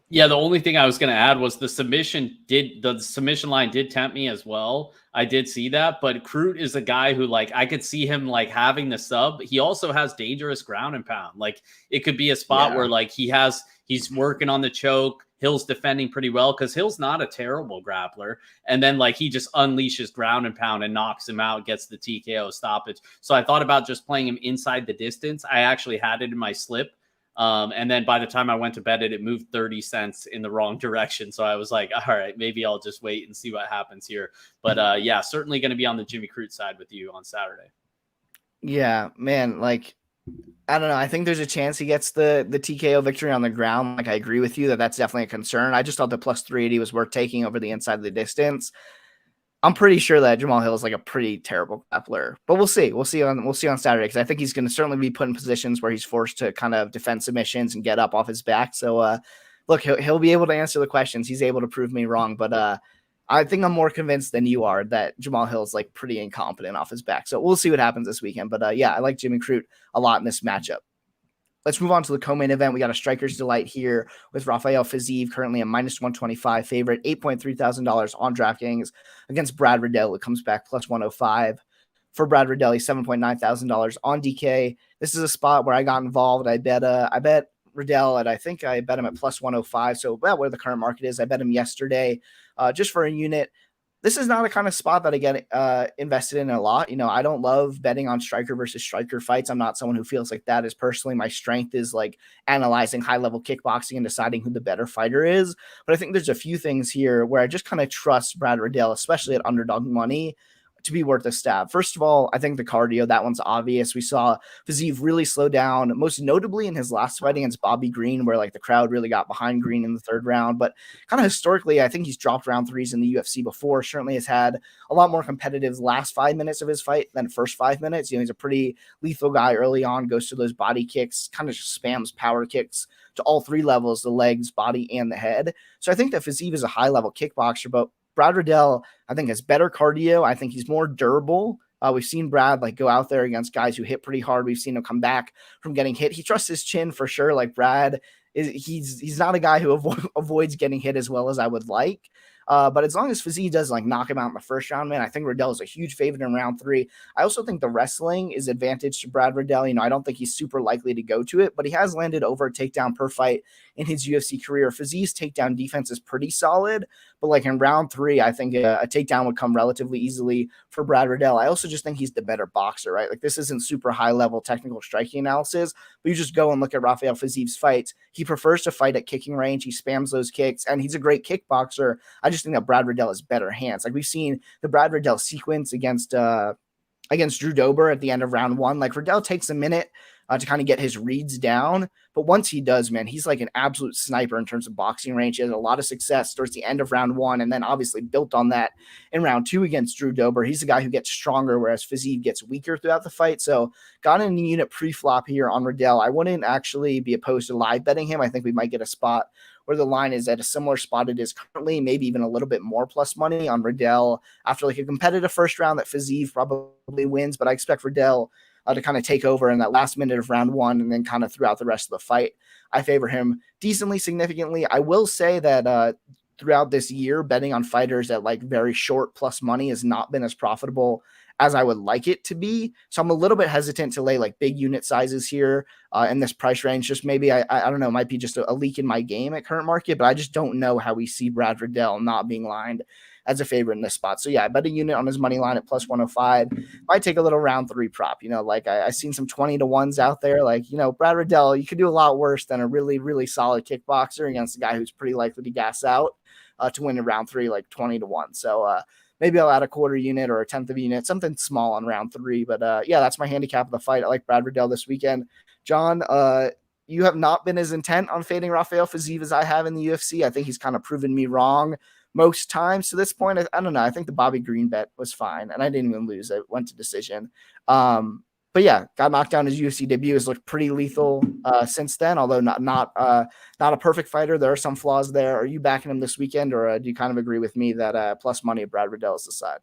Yeah, the only thing I was going to add was the submission line did tempt me as well. I did see that, but Crute is a guy who like I could see him like having the sub. He also has dangerous ground and pound. Like it could be a spot where like he's working on the choke. Hill's defending pretty well because Hill's not a terrible grappler. And then like he just unleashes ground and pound and knocks him out, gets the TKO stoppage. So I thought about just playing him inside the distance. I actually had it in my slip. And then by the time I went to bet it moved 30 cents in the wrong direction. So I was like, all right, maybe I'll just wait and see what happens here. But yeah, certainly going to be on the Jimmy Crute side with you on Saturday. Yeah, man. Like, I don't know. I think there's a chance he gets the TKO victory on the ground. Like, I agree with you that's definitely a concern. I just thought the plus 380 was worth taking over the inside of the distance. I'm pretty sure that Jamahal Hill is like a pretty terrible grappler, but we'll see. We'll see on Saturday because I think he's going to certainly be put in positions where he's forced to kind of defend submissions and get up off his back. So, look, he'll be able to answer the questions. He's able to prove me wrong, but I think I'm more convinced than you are that Jamahal Hill is like pretty incompetent off his back. So we'll see what happens this weekend. But yeah, I like Jimmy Crute a lot in this matchup. Let's move on to the co-main event. We got a Striker's Delight here with Rafael Fiziev, currently a minus 125 favorite, $8.3 thousand on DraftKings against Brad Riddell. It comes back plus 105 for Brad Riddell. He's $7.9 thousand on DK. This is a spot where I got involved. I bet Riddell, and I think I bet him at plus 105. So about where the current market is. I bet him yesterday just for a unit. This is not a kind of spot that I get invested in a lot. I don't love betting on striker versus striker fights. I'm not someone who feels like that is personally my strength is like analyzing high level kickboxing and deciding who the better fighter is. But I think there's a few things here where I just kind of trust Brad Riddell, especially at underdog money, to be worth a stab. First of all, I think the cardio, that one's obvious. We saw Fiziev really slow down, most notably in his last fight against Bobby Green, where like the crowd really got behind Green in the third round. But kind of historically, I think he's dropped round threes in the UFC before. Certainly has had a lot more competitive last 5 minutes of his fight than first 5 minutes. He's a pretty lethal guy early on, goes to those body kicks, kind of just spams power kicks to all three levels, the legs, body, and the head. So I think that Fiziev is a high-level kickboxer, but Brad Riddell, I think, has better cardio. I think he's more durable. We've seen Brad like go out there against guys who hit pretty hard. We've seen him come back from getting hit. He trusts his chin for sure. Like Brad he's not a guy who avoids getting hit as well as I would like. But as long as Fiziev does like knock him out in the first round, man, I think Riddell is a huge favorite in round 3. I also think the wrestling is advantage to Brad Riddell. I don't think he's super likely to go to it, but he has landed over a takedown per fight in his UFC career. Fiziev's takedown defense is pretty solid, but like in round 3, I think a takedown would come relatively easily for Brad Riddell. I also just think he's the better boxer, right? Like this isn't super high level technical striking analysis, but you just go and look at Rafael Fiziev's fights. He prefers to fight at kicking range. He spams those kicks, and he's a great kickboxer. I just think that Brad Riddell has better hands. Like we've seen the Brad Riddell sequence against Drew Dober at the end of round 1. Like Riddell takes a minute to kind of get his reads down, but once he does, man, he's like an absolute sniper in terms of boxing range. He has a lot of success towards the end of round 1, and then obviously built on that in round 2 against Drew Dober. He's a guy who gets stronger, whereas Fiziev gets weaker throughout the fight. So got in the unit pre-flop here on Riddell. I wouldn't actually be opposed to live betting him. I think we might get a spot where the line is at a similar spot it is currently, maybe even a little bit more plus money on Riddell after like a competitive first round that Fiziev probably wins. But I expect Riddell to kind of take over in that last minute of round 1 and then kind of throughout the rest of the fight. I favor him decently, significantly. I will say that throughout this year, betting on fighters at like very short plus money has not been as profitable as I would like it to be. So I'm a little bit hesitant to lay like big unit sizes here in this price range. Just maybe, I don't know, it might be just a leak in my game at current market, but I just don't know how we see Brad Riddell not being lined as a favorite in this spot. So yeah, I bet a unit on his money line at plus 105. Might take a little round 3 prop. Like I've seen some 20 to 1s out there. Like, Brad Riddell, you could do a lot worse than a really, really solid kickboxer against a guy who's pretty likely to gas out to win in round 3, like 20 to 1. So maybe I'll add a quarter unit or a tenth of a unit, something small on round 3. But yeah, that's my handicap of the fight. I like Brad Riddell this weekend. John, you have not been as intent on fading Rafael Fiziev as I have in the UFC. I think he's kind of proven me wrong most times to this point. I don't know. I think the Bobby Green bet was fine, and I didn't even lose. I went to decision. But yeah, got knocked down. His UFC debut has looked pretty lethal since then, although not a perfect fighter. There are some flaws there. Are you backing him this weekend, or do you kind of agree with me that plus money at Brad Riddell is the side?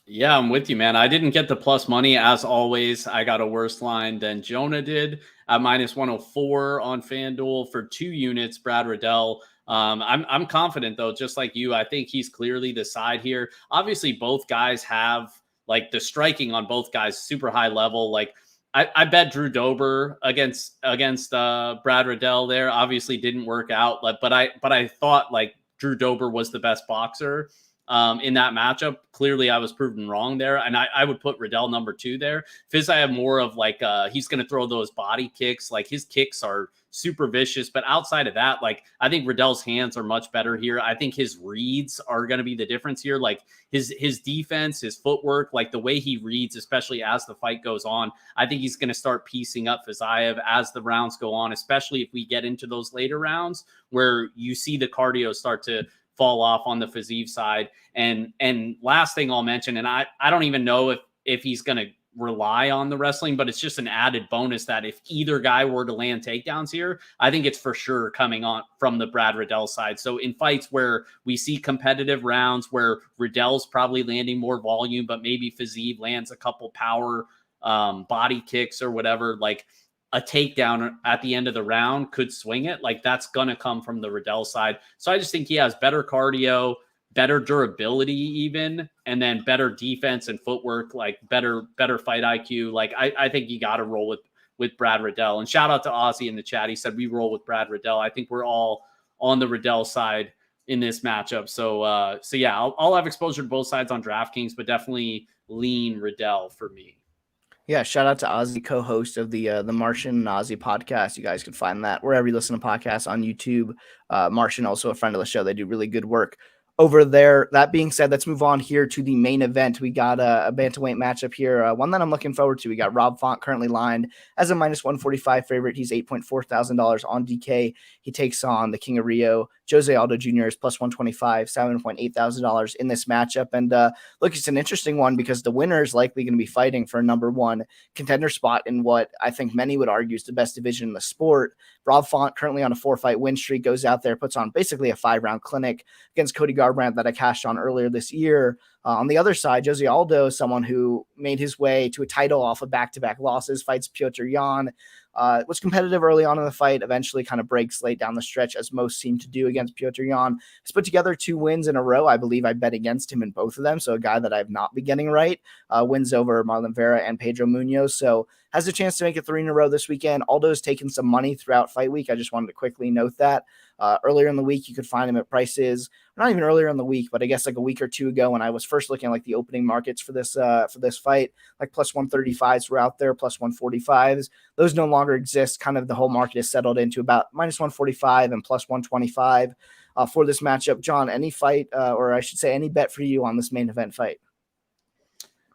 Yeah, I'm with you, man. I didn't get the plus money as always. I got a worse line than Jonah did at minus 104 on FanDuel for 2 units. Brad Riddell. I'm confident though, just like you. I think he's clearly the side here. Obviously, both guys have like the striking on both guys super high level. Like I bet Drew Dober against Brad Riddell there. Obviously, didn't work out. But I thought like Drew Dober was the best boxer in that matchup. Clearly, I was proven wrong there, and I would put Riddell number 2 there. Fizz, I have more of like he's going to throw those body kicks. Like his kicks are super vicious, but outside of that, like I think Riddell's hands are much better here. I think his reads are going to be the difference here. Like his defense, his footwork, like the way he reads, especially as the fight goes on. I think he's going to start piecing up Fiziev as the rounds go on, especially if we get into those later rounds where you see the cardio start to fall off on the Fiziev side. And last thing I'll mention, and I don't even know if he's going to rely on the wrestling, but it's just an added bonus that if either guy were to land takedowns here, I think it's for sure coming on from the Brad Riddell side. So in fights where we see competitive rounds where Riddell's probably landing more volume, but maybe Fiziev lands a couple power body kicks or whatever, like a takedown at the end of the round could swing it. Like that's going to come from the Riddell side. So I just think he has better cardio, better durability even, and then better defense and footwork, like better fight IQ. Like I think you got to roll with Brad Riddell. And shout out to Ozzy in the chat. He said we roll with Brad Riddell. I think we're all on the Riddell side in this matchup. So yeah, I'll have exposure to both sides on DraftKings, but definitely lean Riddell for me. Yeah, shout out to Ozzy, co-host of the Martian and Ozzy podcast. You guys can find that wherever you listen to podcasts on YouTube. Martian, also a friend of the show. They do really good work over there. That being said, let's move on here to the main event. We got a bantamweight matchup here, one that I'm looking forward to. We got Rob Font currently lined as a minus 145 favorite. He's $8,400 on DK. He takes on the King of Rio. Jose Aldo Jr. is plus 125, $7,800 in this matchup. And look, it's an interesting one because the winner is likely going to be fighting for a number one contender spot in what I think many would argue is the best division in the sport. Rob Font, currently on a 4-fight win streak, goes out there, puts on basically a 5-round clinic against Cody Garbrandt that I cashed on earlier this year. On the other side, Jose Aldo is someone who made his way to a title off of back-to-back losses, fights Petr Yan, was competitive early on in the fight, eventually kind of breaks late down the stretch, as most seem to do against Petr Yan. He's put together 2 wins in a row. I believe I bet against him in both of them, so a guy that I've not been getting right. Wins over Marlon Vera and Pedro Munoz, so has a chance to make it 3 in a row this weekend. Aldo's taken some money throughout fight week. I just wanted to quickly note that. Earlier in the week, you could find him at prices, not even earlier in the week, but I guess like a week or two ago when I was first looking at like the opening markets for this fight, like plus 135s were out there, plus 145s. Those no longer exist. Kind of the whole market is settled into about minus 145 and plus 125 for this matchup. John, any fight, or I should say any bet for you on this main event fight?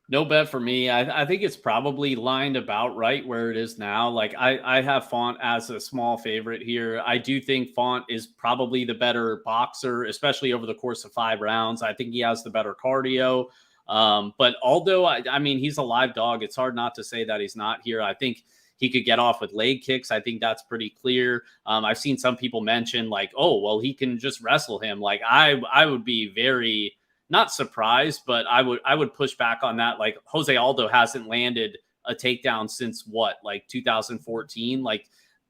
No bet for me. I think it's probably lined about right where it is now. Like I have Font as a small favorite here. I do think Font is probably the better boxer, especially over the course of 5 rounds. I think he has the better cardio. But Aldo, I mean, he's a live dog. It's hard not to say that he's not here. I think he could get off with leg kicks. I think that's pretty clear. I've seen some people mention like, oh, well, he can just wrestle him. Like I would be very not surprised, but I would push back on that. Like Jose Aldo hasn't landed a takedown since what, like 2014. Like,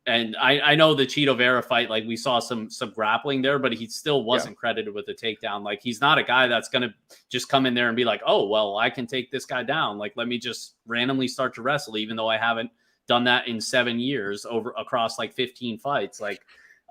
and I know the Cheeto Vera fight, like we saw some grappling there, but he still wasn't credited with a takedown. Like he's not a guy that's going to just come in there and be like, oh, well, I can take this guy down. Like, let me just randomly start to wrestle, even though I haven't done that in 7 years across like 15 fights. Like,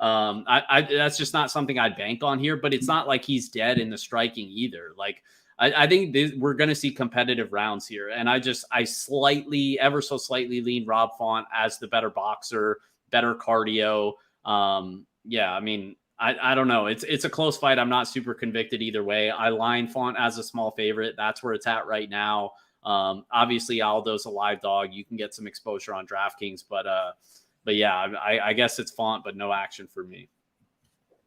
that's just not something I'd bank on here, but it's not like he's dead in the striking either. Like I think we're going to see competitive rounds here. And I slightly, ever so slightly lean Rob Font as the better boxer, better cardio. Yeah, I mean, I don't know. It's a close fight. I'm not super convicted either way. I line Font as a small favorite. That's where it's at right now. Obviously Aldo's a live dog. You can get some exposure on DraftKings, but yeah, I guess it's Font, but no action for me.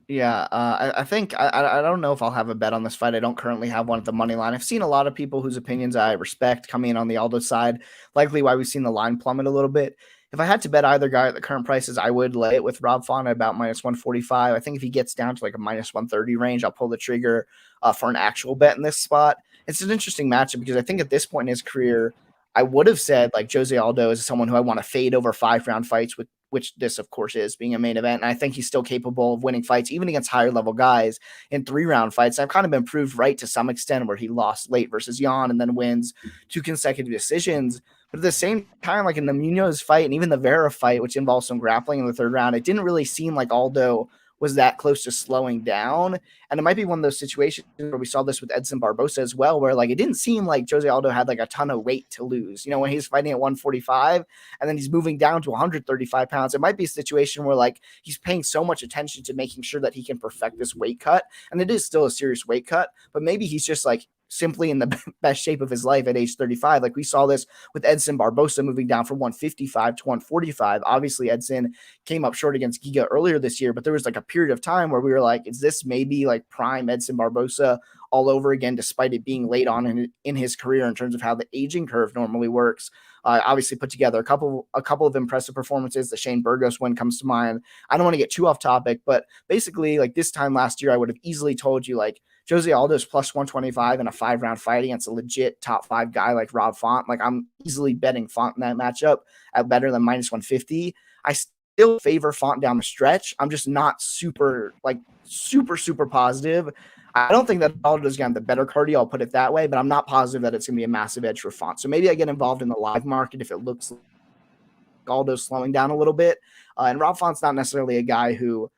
Yeah, I think I don't know if I'll have a bet on this fight. I don't currently have one at the money line. I've seen a lot of people whose opinions I respect coming in on the Aldo side, likely why we've seen the line plummet a little bit. If I had to bet either guy at the current prices, I would lay it with Rob Font at about minus 145. I think if he gets down to like a minus 130 range, I'll pull the trigger for an actual bet in this spot. It's an interesting matchup because I think at this point in his career, I would have said like Jose Aldo is someone who I want to fade over 5-round fights with, which this, of course, is being a main event. And I think he's still capable of winning fights, even against higher level guys in 3-round fights. I've kind of been proved right to some extent where he lost late versus Jan and then wins 2 consecutive decisions. But at the same time, like in the Munoz fight and even the Vera fight, which involves some grappling in the 3rd round, it didn't really seem like Aldo was that close to slowing down. And it might be one of those situations where we saw this with Edson Barbosa as well, where like it didn't seem like Jose Aldo had like a ton of weight to lose. You know, when he's fighting at 145 and then he's moving down to 135 pounds, it might be a situation where like he's paying so much attention to making sure that he can perfect this weight cut. And it is still a serious weight cut, but maybe he's just like simply in the best shape of his life at age 35. Like we saw this with Edson Barbosa moving down from 155 to 145. Obviously Edson came up short against Guida earlier this year, but there was like a period of time where we were like, is this maybe like prime Edson Barbosa all over again, despite it being late on in his career in terms of how the aging curve normally works. Obviously put together a couple of impressive performances. The Shane Burgos win comes to mind. I don't want to get too off topic, but basically like this time last year, I would have easily told you like Jose Aldo's plus 125 in a 5-round fight against a legit top 5 guy like Rob Font. Like I'm easily betting Font in that matchup at better than minus 150. I still favor Font down the stretch. I'm just not super positive. I don't think that Aldo's got the better cardio, I'll put it that way, but I'm not positive that it's going to be a massive edge for Font. So maybe I get involved in the live market if it looks Aldo's slowing down a little bit. And Rob Font's not necessarily a guy who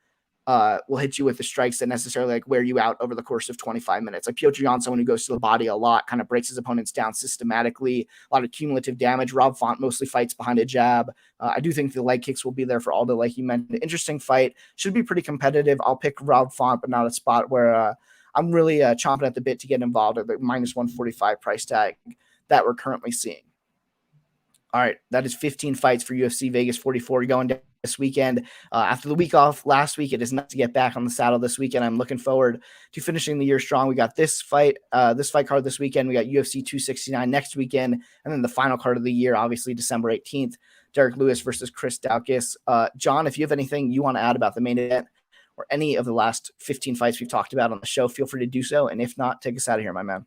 will hit you with the strikes that necessarily like wear you out over the course of 25 minutes. Like Piotr Jan's someone who goes to the body a lot, kind of breaks his opponents down systematically, a lot of cumulative damage. Rob Font mostly fights behind a jab. I do think the leg kicks will be there for Aldo, like you mentioned. Interesting fight. Should be pretty competitive. I'll pick Rob Font, but not a spot where I'm really chomping at the bit to get involved at the minus 145 price tag that we're currently seeing. All right, that is 15 fights for UFC Vegas 44 going down this weekend. After the week off last week, it is nice to get back on the saddle this weekend. I'm looking forward to finishing the year strong. We got this fight card this weekend. We got UFC 269 next weekend, and then the final card of the year, obviously December 18th, Derek Lewis versus Chris Daukaus. John, if you have anything you want to add about the main event or any of the last 15 fights we've talked about on the show, feel free to do so. And if not, take us out of here, my man.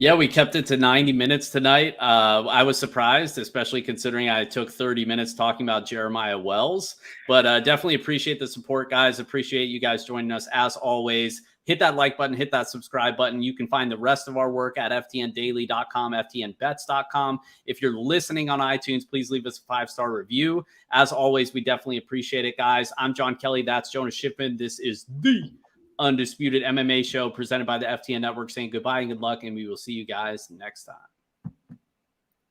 Yeah, we kept it to 90 minutes tonight. I was surprised, especially considering I took 30 minutes talking about Jeremiah Wells. But definitely appreciate the support, guys. Appreciate you guys joining us. As always, hit that like button, hit that subscribe button. You can find the rest of our work at ftndaily.com, ftnbets.com. If you're listening on iTunes, please leave us a 5-star review. As always, we definitely appreciate it, guys. I'm John Kelly. That's Jonah Shiffman. This is the Undisputed MMA show presented by the FTN Network, saying goodbye and good luck, and we will see you guys next time.